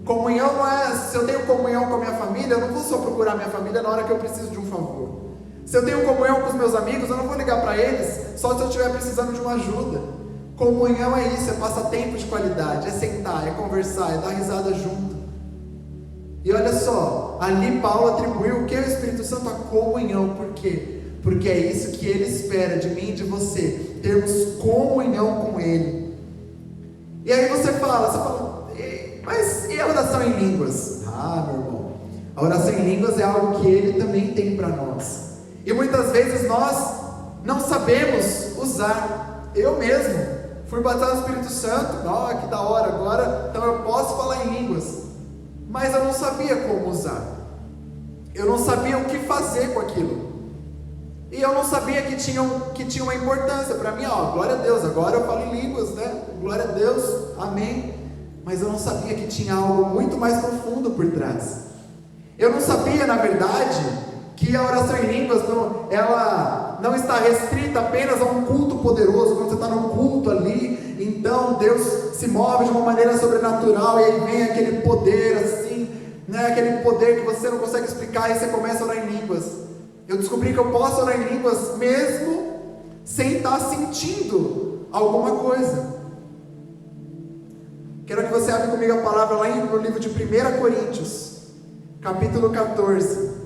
Comunhão não é, se eu tenho comunhão com a minha família, eu não vou só procurar a minha família na hora que eu preciso de um favor. Se eu tenho comunhão com os meus amigos, eu não vou ligar para eles só se eu estiver precisando de uma ajuda. Comunhão é isso, é passar tempo de qualidade, é sentar, é conversar, é dar risada junto. E olha só, ali Paulo atribuiu o que é o Espírito Santo? A comunhão. Por quê? Porque é isso que Ele espera de mim e de você, termos comunhão com Ele. E aí você fala, mas e a oração em línguas? Meu irmão, a oração em línguas é algo que Ele também tem para nós. E muitas vezes nós não sabemos usar. Eu mesmo fui batizado no Espírito Santo, que da hora, agora então eu posso falar em línguas, mas eu não sabia como usar, eu não sabia o que fazer com aquilo, e eu não sabia que tinha uma importância para mim. Glória a Deus, agora eu falo em línguas, né? Glória a Deus, amém. Mas eu não sabia que tinha algo muito mais profundo por trás. Eu não sabia, na verdade, que a oração em línguas, ela não está restrita apenas a um culto poderoso. Quando você está no culto ali, então Deus se move de uma maneira sobrenatural, e aí vem aquele poder assim, né? Aquele poder que você não consegue explicar, e você começa a orar em línguas. Eu descobri que eu posso orar em línguas mesmo sem estar sentindo alguma coisa. Quero que você abra comigo a palavra lá no livro de 1 Coríntios, capítulo 14.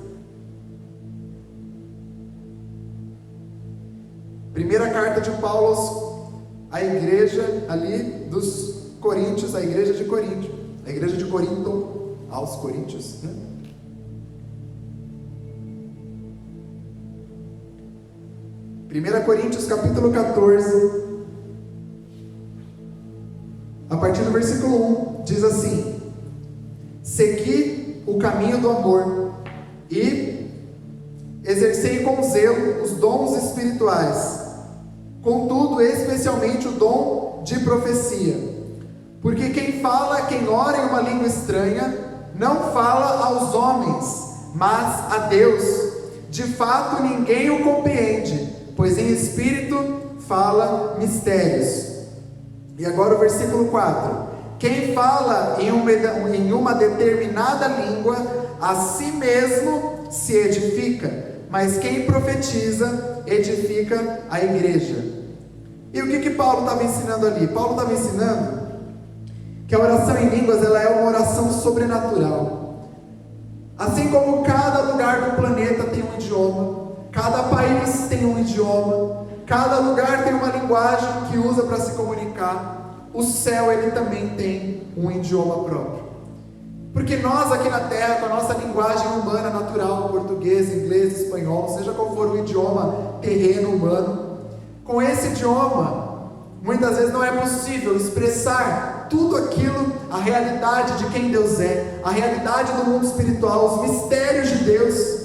Primeira carta de Paulo à igreja ali dos Coríntios, a igreja de Corinto, a igreja de Corinto aos Coríntios, né? 1 Coríntios capítulo 14, a partir do versículo 1, diz assim: segui o caminho do amor e exercei com zelo os dons espirituais, contudo, especialmente o dom de profecia, porque quem ora em uma língua estranha, não fala aos homens, mas a Deus. De fato, ninguém o compreende, pois em espírito fala mistérios. E agora o versículo 4: quem fala em uma determinada língua, a si mesmo se edifica, mas quem profetiza, edifica a igreja. E o que Paulo estava ensinando ali? Paulo estava ensinando que a oração em línguas, ela é uma oração sobrenatural. Assim como cada lugar do planeta tem um idioma, cada país tem um idioma, cada lugar tem uma linguagem que usa para se comunicar, o céu, ele também tem um idioma próprio. Porque nós aqui na terra, com a nossa linguagem humana natural, português, inglês, espanhol, seja qual for o idioma terreno humano, com esse idioma, muitas vezes não é possível expressar tudo aquilo, a realidade de quem Deus é, a realidade do mundo espiritual, os mistérios de Deus.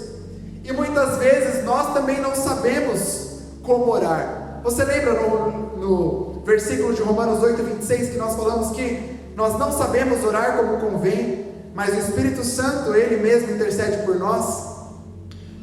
E muitas vezes nós também não sabemos como orar. Você lembra no versículo de Romanos 8:26, que nós falamos que nós não sabemos orar como convém, mas o Espírito Santo, Ele mesmo intercede por nós?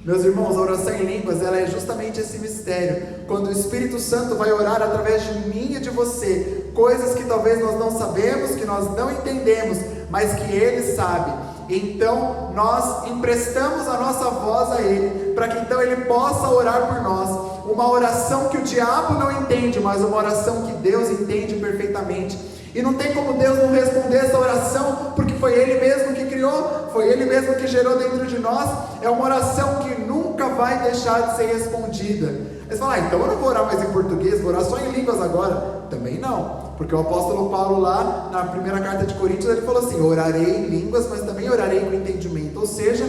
Meus irmãos, a oração em línguas, ela é justamente esse mistério, quando o Espírito Santo vai orar através de mim e de você, coisas que talvez nós não sabemos, que nós não entendemos, mas que Ele sabe. Então nós emprestamos a nossa voz a Ele, para que então Ele possa orar por nós, uma oração que o diabo não entende, mas uma oração que Deus entende perfeitamente. E não tem como Deus não responder essa oração, porque foi Ele mesmo que criou, foi Ele mesmo que gerou dentro de nós. É uma oração que nunca vai deixar de ser respondida. Aí você fala, então eu não vou orar mais em português, vou orar só em línguas agora. Também não, porque o apóstolo Paulo lá, na primeira carta de Coríntios, ele falou assim, orarei em línguas, mas também orarei com entendimento. Ou seja,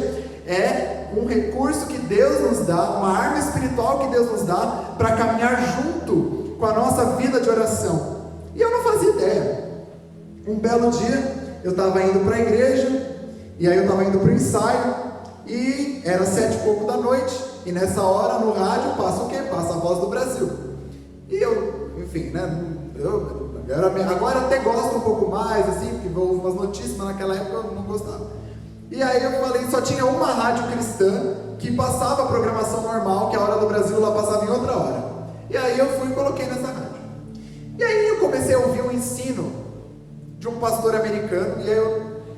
é um recurso que Deus nos dá, uma arma espiritual que Deus nos dá, para caminhar junto com a nossa vida de oração. E eu não fazia ideia. Um belo dia, eu estava indo para a igreja, e aí eu estava indo para o ensaio, e era 7h pouco da noite, e nessa hora no rádio passa o quê? Passa a Voz do Brasil. E eu, enfim, né, agora até gosto um pouco mais, assim, porque vou ouvir umas notícias, mas naquela época eu não gostava. E aí eu falei, só tinha uma rádio cristã que passava a programação normal, que a Hora do Brasil lá passava em outra hora. E aí eu fui e coloquei nessa rádio. E aí eu comecei a ouvir um ensino de um pastor americano, e aí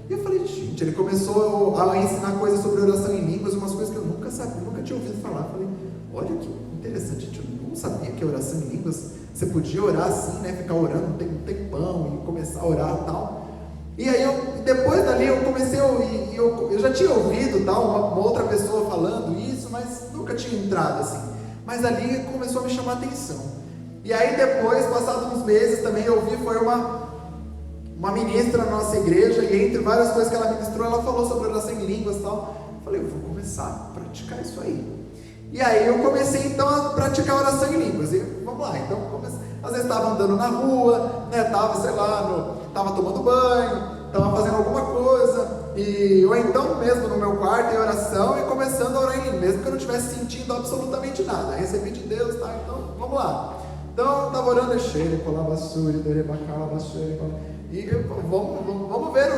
eu falei, gente, ele começou a ensinar coisas sobre oração em línguas, umas coisas que eu nunca sabia, nunca tinha ouvido falar. Eu falei, olha que interessante, gente, eu não sabia que oração em línguas, você podia orar assim, né, ficar orando um tempão e começar a orar e tal. E aí depois dali eu comecei a ouvir, eu já tinha ouvido tal, uma outra pessoa falando isso, mas nunca tinha entrado assim. Mas ali começou a me chamar a atenção. E aí depois, passados uns meses, também eu ouvi, foi uma ministra na nossa igreja, e entre várias coisas que ela ministrou, ela falou sobre oração em línguas e tal. Eu falei, eu vou começar a praticar isso aí. E aí eu comecei então a praticar oração em línguas. E vamos lá, então às vezes estava andando na rua, né, estava, sei lá, estava tomando banho, estava fazendo alguma coisa, ou então mesmo no meu quarto em oração, e começando a orar em línguas, mesmo que eu não estivesse sentindo absolutamente nada. Recebi de Deus, tá? Então vamos lá. Então eu estava orando, e vamos ver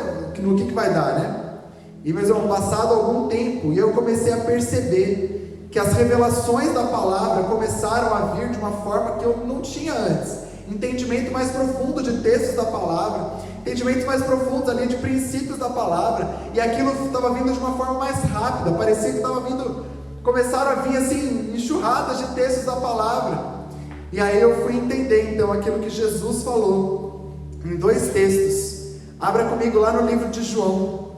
no que vai dar, né? E mas passado algum tempo, e eu comecei a perceber que as revelações da palavra começaram a vir de uma forma que eu não tinha antes. Entendimento mais profundo de textos da palavra, entendimentos mais profundos ali de princípios da palavra, e aquilo estava vindo de uma forma mais rápida, parecia que estava vindo, começaram a vir assim, enxurradas de textos da palavra, e aí eu fui entender então aquilo que Jesus falou, em 2 textos. Abra comigo lá no livro de João,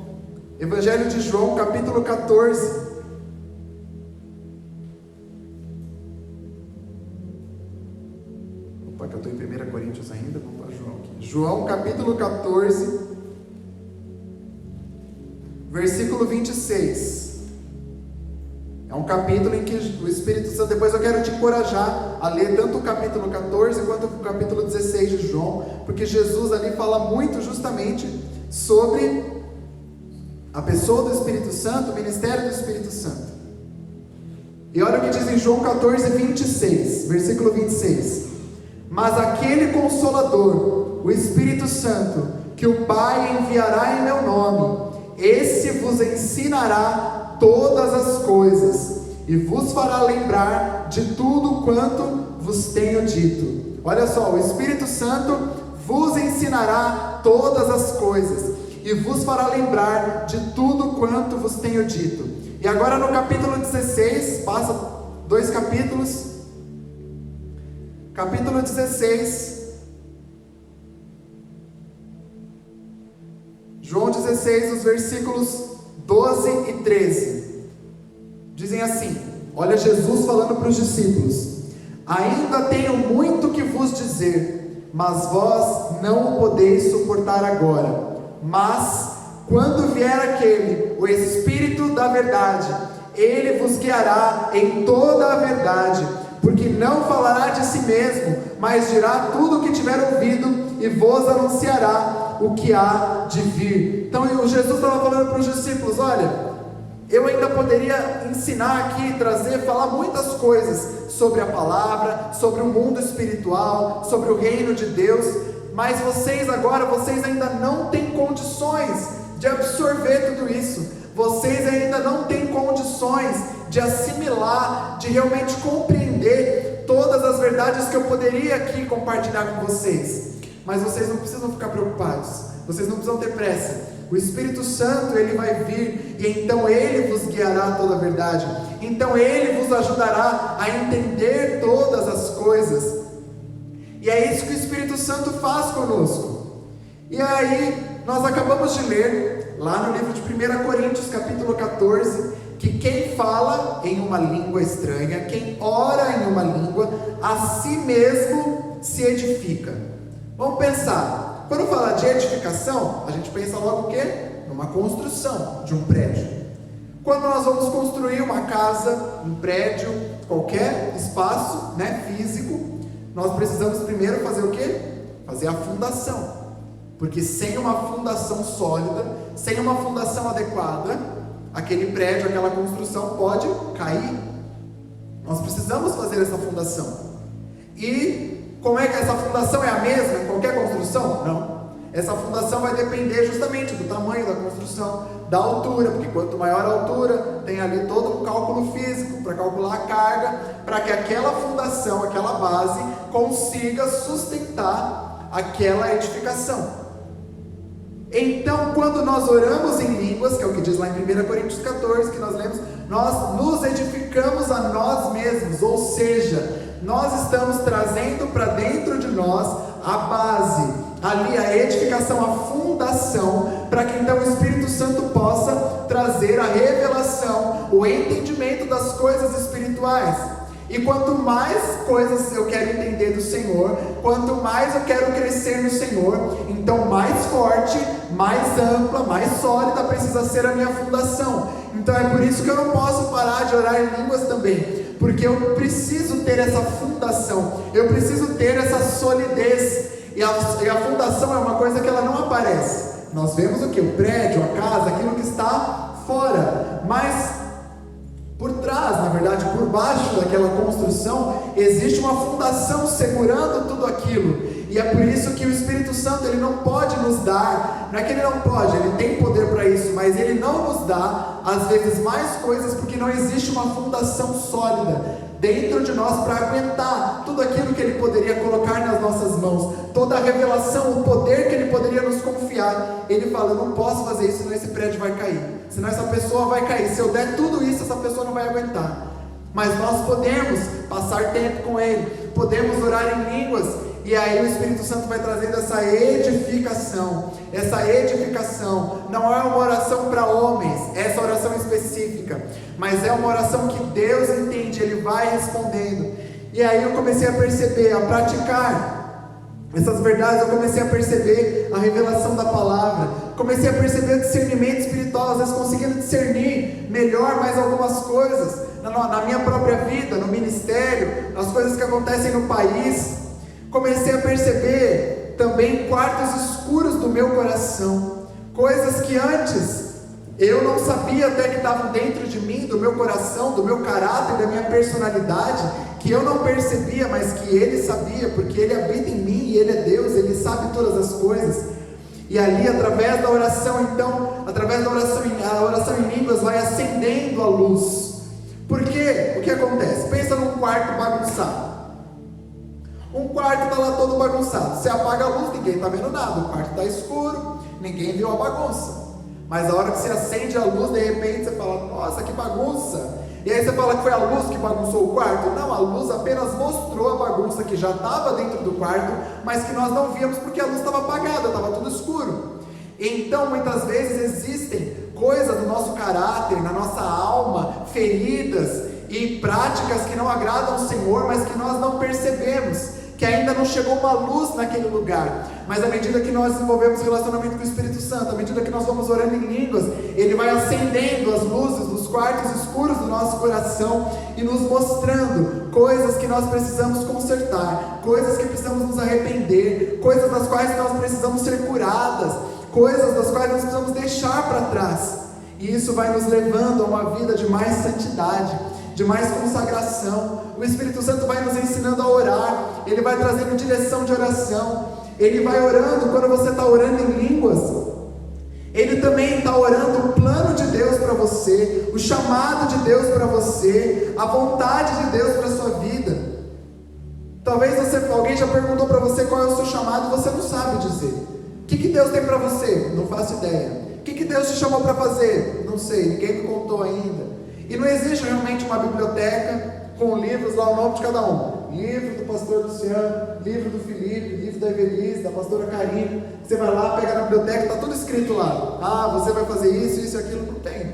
Evangelho de João, capítulo 14, que eu estou em 1 Coríntios ainda, vamos para João aqui. João capítulo 14, versículo 26. É um capítulo em que o Espírito Santo, depois eu quero te encorajar a ler tanto o capítulo 14 quanto o capítulo 16 de João, porque Jesus ali fala muito justamente sobre a pessoa do Espírito Santo, o ministério do Espírito Santo. E olha o que diz em João 14, 26, versículo 26. Mas aquele Consolador, o Espírito Santo, que o Pai enviará em meu nome, esse vos ensinará todas as coisas, e vos fará lembrar de tudo quanto vos tenho dito. Olha só, o Espírito Santo vos ensinará todas as coisas, e vos fará lembrar de tudo quanto vos tenho dito. E agora no capítulo 16, passa 2 capítulos, capítulo 16, João 16, os versículos 12 e 13, dizem assim, olha Jesus falando para os discípulos: ainda tenho muito que vos dizer, mas vós não o podeis suportar agora, mas quando vier aquele, o Espírito da verdade, ele vos guiará em toda a verdade, porque não falará de si mesmo, mas dirá tudo o que tiver ouvido, e vos anunciará o que há de vir. Então Jesus estava falando para os discípulos: olha, eu ainda poderia ensinar aqui, trazer, falar muitas coisas sobre a palavra, sobre o mundo espiritual, sobre o reino de Deus, mas vocês ainda não têm condições de absorver tudo isso. Vocês ainda não têm condições de assimilar, de realmente compreender todas as verdades que eu poderia aqui compartilhar com vocês. Mas vocês não precisam ficar preocupados, vocês não precisam ter pressa. O Espírito Santo, ele vai vir, e então ele vos guiará a toda a verdade. Então ele vos ajudará a entender todas as coisas. E é isso que o Espírito Santo faz conosco. E aí, nós acabamos de ler, lá no livro de 1 Coríntios, capítulo 14, que quem fala em uma língua estranha, quem ora em uma língua, a si mesmo se edifica. Vamos pensar, quando fala de edificação, a gente pensa logo o quê? Numa construção de um prédio. Quando nós vamos construir uma casa, um prédio, qualquer espaço, físico, nós precisamos primeiro fazer o quê? Fazer a fundação. Porque sem uma fundação sólida, sem uma fundação adequada, aquele prédio, aquela construção pode cair. Nós precisamos fazer essa fundação. E como é que essa fundação é a mesma em qualquer construção? Não. Essa fundação vai depender justamente do tamanho da construção, da altura, porque quanto maior a altura, tem ali todo um cálculo físico para calcular a carga, para que aquela fundação, aquela base, consiga sustentar aquela edificação. Então, quando nós oramos em línguas, que é o que diz lá em 1 Coríntios 14, que nós lemos, nós nos edificamos a nós mesmos, ou seja, nós estamos trazendo para dentro de nós a base, ali a edificação, a fundação, para que então o Espírito Santo possa trazer a revelação, o entendimento das coisas espirituais. E quanto mais coisas eu quero entender do Senhor, quanto mais eu quero crescer no Senhor, então mais forte, mais ampla, mais sólida precisa ser a minha fundação. Então é por isso que eu não posso parar de orar em línguas também, porque eu preciso ter essa fundação, eu preciso ter essa solidez, e a fundação é uma coisa que ela não aparece. Nós vemos o que? O prédio, a casa, aquilo que está fora, mas por trás, na verdade, por baixo daquela construção, existe uma fundação segurando tudo aquilo. E é por isso que o Espírito Santo, ele não pode nos dar, não é que ele não pode, ele tem poder para isso, mas ele não nos dá, às vezes, mais coisas, porque não existe uma fundação sólida dentro de nós para aguentar tudo aquilo que ele poderia colocar nas nossas mãos, toda a revelação, o poder que ele poderia nos confiar. Ele fala: eu não posso fazer isso, senão esse prédio vai cair, senão essa pessoa vai cair, se eu der tudo isso, essa pessoa não vai aguentar. Mas nós podemos passar tempo com ele, podemos orar em línguas, e aí o Espírito Santo vai trazendo essa edificação. Essa edificação não é uma oração para homens, essa oração específica, mas é uma oração que Deus entende, Ele vai respondendo. E aí eu comecei a perceber, a praticar essas verdades, eu comecei a perceber a revelação da palavra, comecei a perceber o discernimento espiritual, às vezes conseguindo discernir melhor mais algumas coisas, na minha própria vida, no ministério, nas coisas que acontecem no país. Comecei a perceber também quartos escuros do meu coração, coisas que antes eu não sabia até que estavam dentro de mim, do meu coração, do meu caráter, da minha personalidade, que eu não percebia, mas que Ele sabia, porque Ele habita em mim e Ele é Deus, Ele sabe todas as coisas. E ali, através da oração, então, através da oração, a oração em línguas vai acendendo a luz. Porque o que acontece? Pensa num quarto bagunçado. Um quarto está lá todo bagunçado, você apaga a luz, ninguém está vendo nada, o quarto está escuro, ninguém viu a bagunça. Mas a hora que você acende a luz, de repente você fala: nossa, que bagunça. E aí você fala que foi a luz que bagunçou o quarto? Não, a luz apenas mostrou a bagunça que já estava dentro do quarto, mas que nós não víamos porque a luz estava apagada, estava tudo escuro. Então muitas vezes existem coisas do nosso caráter, na nossa alma, feridas e práticas que não agradam ao Senhor, mas que nós não percebemos, que ainda não chegou uma luz naquele lugar. Mas à medida que nós desenvolvemos relacionamento com o Espírito Santo, à medida que nós vamos orando em línguas, Ele vai acendendo as luzes dos quartos escuros do nosso coração e nos mostrando coisas que nós precisamos consertar, coisas que precisamos nos arrepender, coisas das quais nós precisamos ser curadas, coisas das quais nós precisamos deixar para trás. E isso vai nos levando a uma vida de mais santidade, de mais consagração. O Espírito Santo vai nos ensinando a orar, Ele vai trazendo direção de oração, Ele vai orando. Quando você está orando em línguas, Ele também está orando o plano de Deus para você, o chamado de Deus para você, a vontade de Deus para a sua vida. Talvez alguém já perguntou para você qual é o seu chamado e você não sabe dizer. O que Deus tem para você? Não faço ideia. O que Deus te chamou para fazer? Não sei, ninguém me contou ainda. E não existe realmente uma biblioteca com livros lá, o nome de cada um. Livro do pastor Luciano, livro do Felipe, livro da Evelise, da pastora Karine. Você vai lá, pega na biblioteca, está tudo escrito lá. Ah, você vai fazer isso, isso e aquilo. Não tem.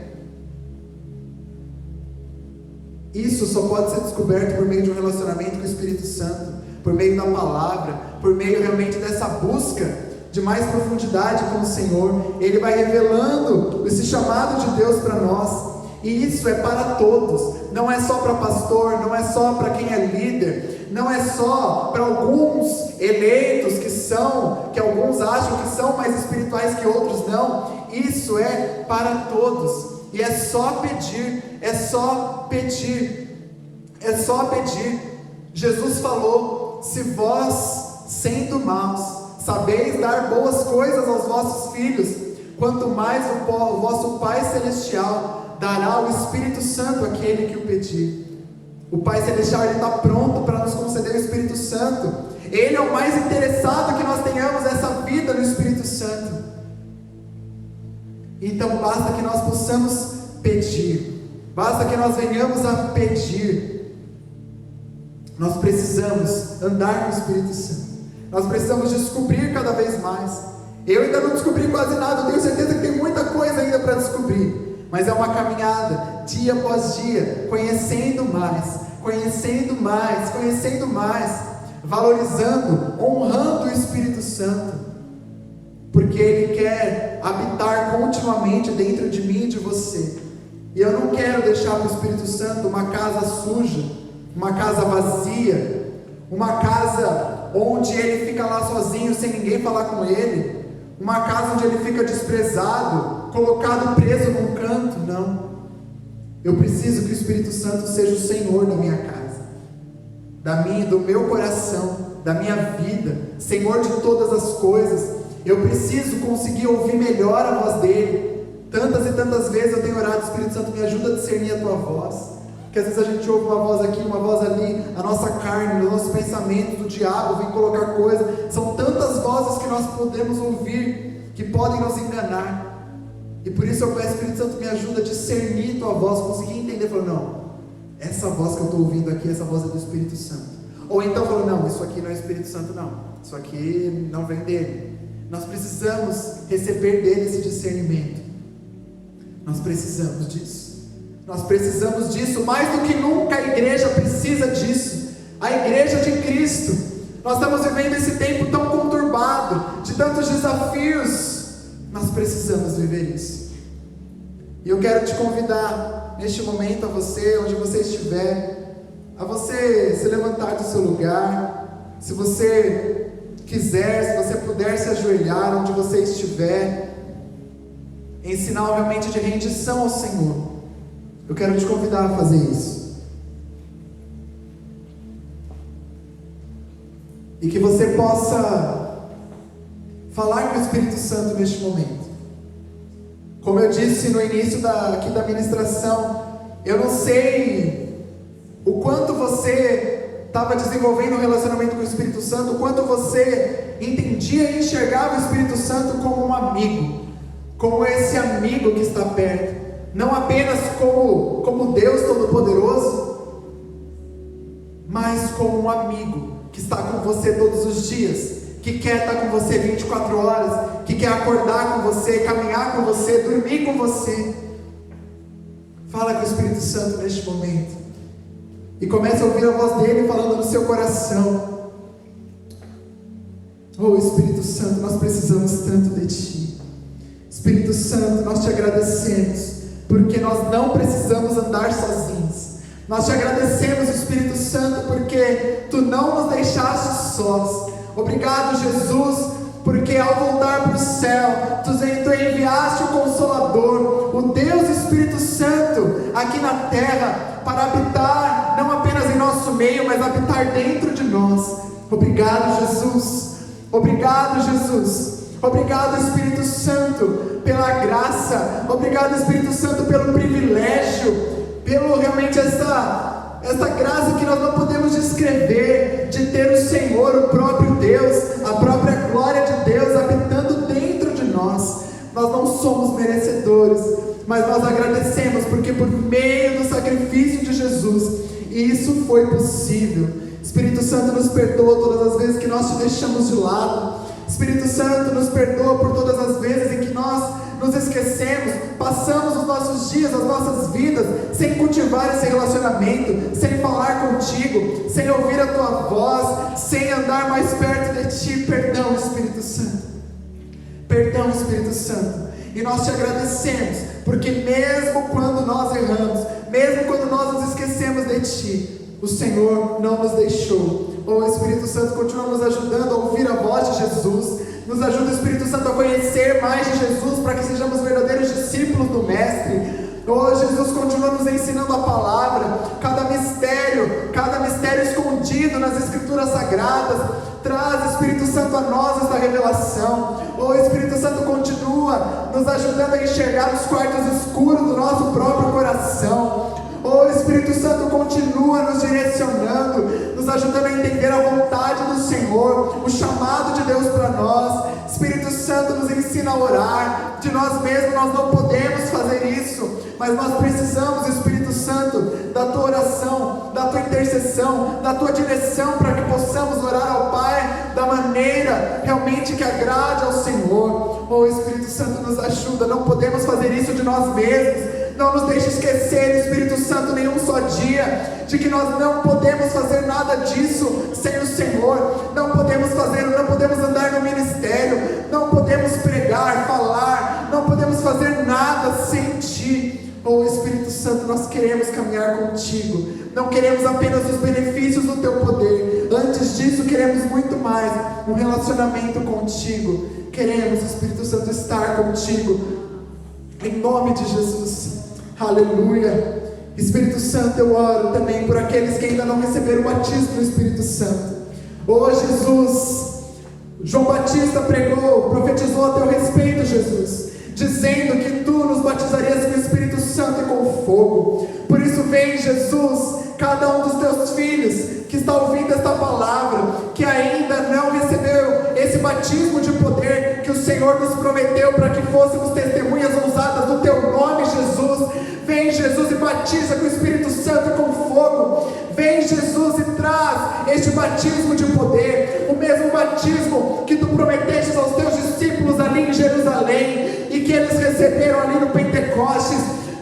Isso só pode ser descoberto por meio de um relacionamento com o Espírito Santo, por meio da palavra, por meio realmente dessa busca de mais profundidade com o Senhor. Ele vai revelando esse chamado de Deus para nós. E isso é para todos, não é só para pastor, não é só para quem é líder, não é só para alguns eleitos que alguns acham que são mais espirituais que outros, não. Isso é para todos, e é só pedir, é só pedir, é só pedir. Jesus falou: se vós, sendo maus, sabeis dar boas coisas aos vossos filhos, quanto mais o vosso Pai Celestial dará o Espírito Santo àquele que o pedir. O Pai Celestial, Ele está pronto para nos conceder o Espírito Santo. Ele é o mais interessado que nós tenhamos essa vida no Espírito Santo. Então basta que nós possamos pedir, basta que nós venhamos a pedir. Nós precisamos andar com o Espírito Santo, nós precisamos descobrir cada vez mais. Eu ainda não descobri quase nada, eu tenho certeza que tem muita coisa ainda para descobrir. Mas é uma caminhada, dia após dia, conhecendo mais, valorizando, honrando o Espírito Santo, porque Ele quer habitar continuamente dentro de mim e de você. E eu não quero deixar para o Espírito Santo uma casa suja, uma casa vazia, uma casa onde Ele fica lá sozinho, sem ninguém falar com Ele, uma casa onde Ele fica desprezado, colocado preso num canto. Não, eu preciso que o Espírito Santo seja o Senhor da minha casa, do meu coração, da minha vida, Senhor de todas as coisas. Eu preciso conseguir ouvir melhor a voz dele. Tantas e tantas vezes eu tenho orado: Espírito Santo, me ajuda a discernir a tua voz. Porque às vezes a gente ouve uma voz aqui, uma voz ali, a nossa carne, os nossos pensamentos, o diabo vem colocar coisas. São tantas vozes que nós podemos ouvir, que podem nos enganar. E por isso eu peço: Espírito Santo, me ajuda a discernir tua voz, conseguir entender. Falo: não, essa voz que eu estou ouvindo aqui, essa voz é do Espírito Santo. Ou então falo: não, isso aqui não é Espírito Santo não, isso aqui não vem dele. Nós precisamos receber dele esse discernimento. Nós precisamos disso. Nós precisamos disso, mais do que nunca a igreja precisa disso. A igreja de Cristo. Nós estamos vivendo esse tempo tão conturbado, de tantos desafios. Nós precisamos viver isso. E eu quero te convidar neste momento, a você, onde você estiver, a você se levantar do seu lugar. Se você quiser, se você puder se ajoelhar onde você estiver, em sinal realmente de rendição ao Senhor. Eu quero te convidar a fazer isso. E que você possa falar com o Espírito Santo neste momento. Como eu disse no início aqui da ministração, eu não sei o quanto você estava desenvolvendo um relacionamento com o Espírito Santo, o quanto você entendia e enxergava o Espírito Santo como um amigo, como esse amigo que está perto. Não apenas como Deus Todo-Poderoso, mas como um amigo que está com você todos os dias, que quer estar com você 24 horas, que quer acordar com você, caminhar com você, dormir com você. Fala com o Espírito Santo neste momento, e comece a ouvir a voz dele falando no seu coração. Oh Espírito Santo, nós precisamos tanto de Ti. Espírito Santo, nós te agradecemos, porque nós não precisamos andar sozinhos. Nós te agradecemos, Espírito Santo, porque Tu não nos deixaste sós. Obrigado, Jesus, porque ao voltar para o céu, Tu enviaste o Consolador, o Deus Espírito Santo, aqui na terra, para habitar, não apenas em nosso meio, mas habitar dentro de nós. Obrigado, Jesus. Obrigado, Jesus. Obrigado, Espírito Santo, pela graça. Obrigado, Espírito Santo, pelo privilégio, pelo realmente essa graça que nós não podemos descrever, de ter o Senhor, o próprio Deus, a própria glória de Deus habitando dentro de nós. Nós não somos merecedores, mas nós agradecemos, porque por meio do sacrifício de Jesus, isso foi possível. Espírito Santo, nos perdoa todas as vezes que nós te deixamos de lado. Espírito Santo, nos perdoa por todas as vezes em que nós nos esquecemos, passamos os nossos dias, as nossas vidas, sem cultivar esse relacionamento, sem falar contigo, sem ouvir a tua voz, sem andar mais perto de Ti. Perdão, Espírito Santo. Perdão, Espírito Santo. E nós te agradecemos, porque mesmo quando nós erramos, mesmo quando nós nos esquecemos de Ti, o Senhor não nos deixou. Oh Espírito Santo, continua nos ajudando a ouvir a voz de Jesus. Nos ajuda, Espírito Santo, a conhecer mais de Jesus, para que sejamos verdadeiros discípulos do Mestre. Oh Jesus, continua nos ensinando a palavra, cada mistério escondido nas Escrituras Sagradas. Traz, Espírito Santo, a nós esta revelação. Oh Espírito Santo, continua nos ajudando a enxergar os quartos escuros do nosso próprio coração. Oh Espírito Santo, continua nos direcionando, nos ajudando a entender a vontade do Senhor, o chamado de Deus para nós. Espírito Santo, nos ensina a orar. De nós mesmos nós não podemos fazer isso, mas nós precisamos, Espírito Santo, da Tua oração, da Tua intercessão, da Tua direção, para que possamos orar ao Pai da maneira realmente que agrade ao Senhor. Oh Espírito Santo, nos ajuda. Não podemos fazer isso de nós mesmos. Não nos deixe esquecer, Espírito Santo, nenhum só dia, de que nós não podemos fazer nada disso sem o Senhor. Não podemos andar no ministério, não podemos pregar, falar, não podemos fazer nada sem Ti. Oh Espírito Santo, nós queremos caminhar contigo. Não queremos apenas os benefícios do Teu poder. Antes disso, queremos muito mais, um relacionamento contigo. Queremos, Espírito Santo, estar contigo, em nome de Jesus. Aleluia. Espírito Santo, eu oro também por aqueles que ainda não receberam o batismo do Espírito Santo. Oh Jesus, João Batista pregou, profetizou a teu respeito, Jesus, dizendo que tu nos batizarias com o Espírito Santo e com fogo. Por isso vem, Jesus, cada um dos teus filhos que está ouvindo esta palavra, que ainda não recebeu esse batismo de poder que o Senhor nos prometeu para que fôssemos testemunhas ousadas do teu nome, Jesus. Vem, Jesus, e batiza com o Espírito Santo e com fogo. Vem, Jesus, e traz este batismo de poder, o mesmo batismo que tu prometeste aos teus discípulos ali em Jerusalém e que eles receberam ali no Pentecostes.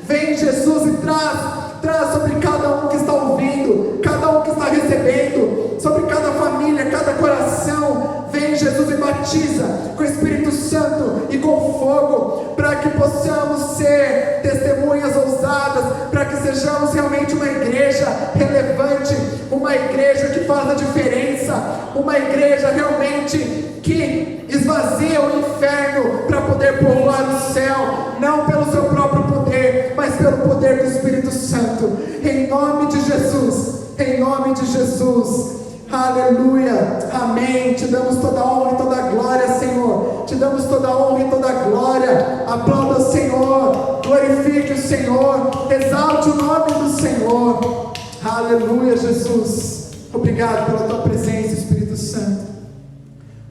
Vem, Jesus, e traz sobre cada um que está ouvindo, cada um que está recebendo, sobre cada família, cada coração. Vem, Jesus, e batiza com o Espírito Santo e com fogo, para que possamos ser testemunhas ousadas, para que sejamos realmente uma igreja relevante, uma igreja que faz a diferença, uma igreja realmente que esvazia o inferno para poder povoar o céu, não pelo seu próprio poder, mas pelo poder do Espírito Santo. Em nome de Jesus, em nome de Jesus. Aleluia, amém. Te damos toda a honra e toda a glória, Senhor. Te damos toda a honra e toda a glória. Aplauda o Senhor, glorifique o Senhor, exalte o nome do Senhor. Aleluia, Jesus. Obrigado pela tua presença, Espírito Santo.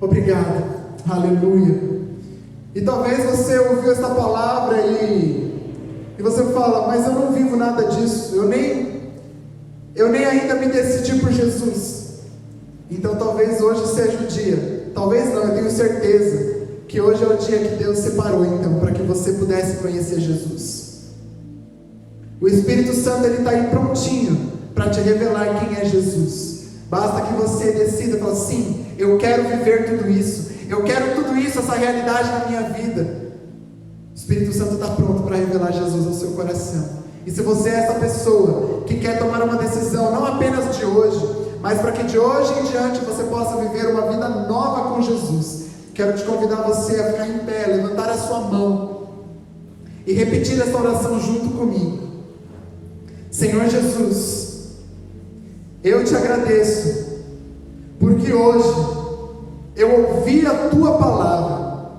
Obrigado, aleluia. E talvez você ouviu esta palavra e você fala, mas eu não vivo nada disso, eu nem ainda me decidi por Jesus. Então talvez hoje seja o dia, talvez não, eu tenho certeza que hoje é o dia que Deus separou então, para que você pudesse conhecer Jesus. O Espírito Santo, ele está aí prontinho para te revelar quem é Jesus. Basta que você decida e fale assim, eu quero viver tudo isso, eu quero tudo isso, essa realidade na minha vida. O Espírito Santo está pronto para revelar Jesus ao seu coração. E se você é essa pessoa que quer tomar uma decisão, não apenas de hoje, mas para que de hoje em diante você possa viver uma vida nova com Jesus, quero te convidar você a ficar em pé, levantar a sua mão e repetir essa oração junto comigo. Senhor Jesus, eu te agradeço, porque hoje eu ouvi a tua palavra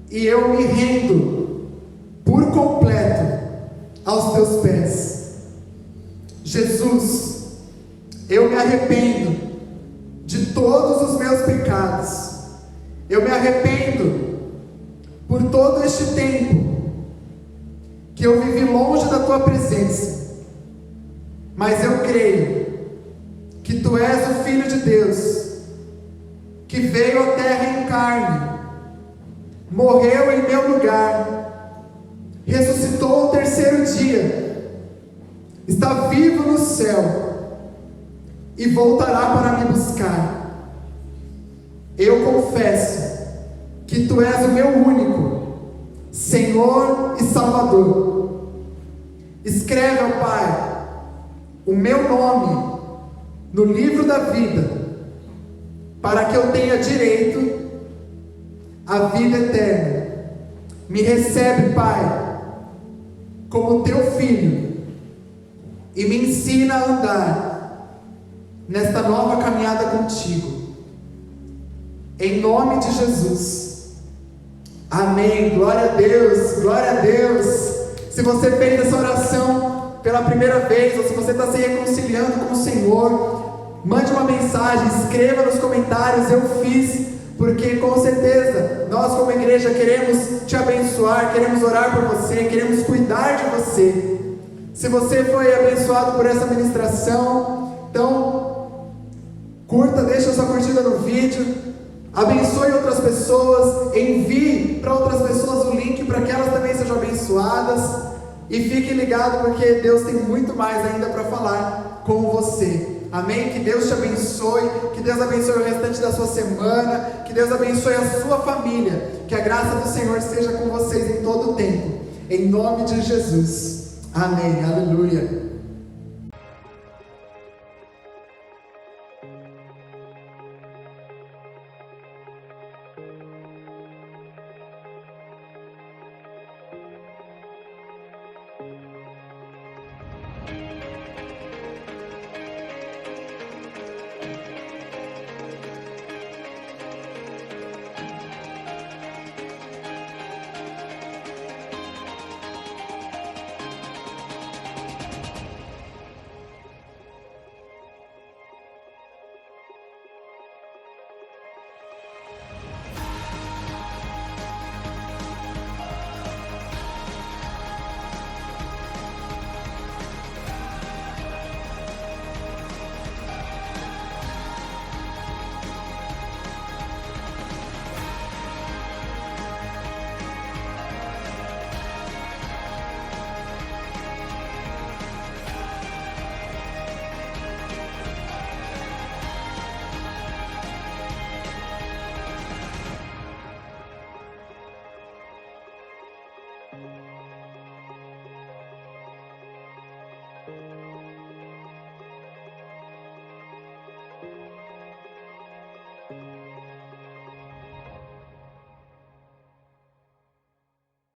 e eu me rendo por completo aos teus pés. Jesus, eu me arrependo de todos os meus pecados. Eu me arrependo por todo este tempo que eu vivi longe da tua presença. Mas eu creio que tu és o Filho de Deus, que veio à terra em carne, morreu em meu lugar, ressuscitou ao terceiro dia, está vivo no céu e voltará para me buscar. Eu confesso que tu és o meu único Senhor e Salvador. Escreve, ó Pai, o meu nome no livro da vida, para que eu tenha direito à vida eterna. Me recebe, Pai, como teu filho e me ensina a andar nesta nova caminhada contigo, em nome de Jesus, amém. Glória a Deus, glória a Deus. Se você fez essa oração pela primeira vez, ou se você está se reconciliando com o Senhor, mande uma mensagem, escreva nos comentários, eu fiz, porque com certeza, nós como igreja queremos te abençoar, queremos orar por você, queremos cuidar de você. Se você foi abençoado por essa ministração, então curta, deixa sua curtida no vídeo, abençoe outras pessoas, envie para outras pessoas o link para que elas também sejam abençoadas, e fique ligado porque Deus tem muito mais ainda para falar com você, amém? Que Deus te abençoe, que Deus abençoe o restante da sua semana, que Deus abençoe a sua família, que a graça do Senhor esteja com vocês em todo o tempo, em nome de Jesus, amém, aleluia.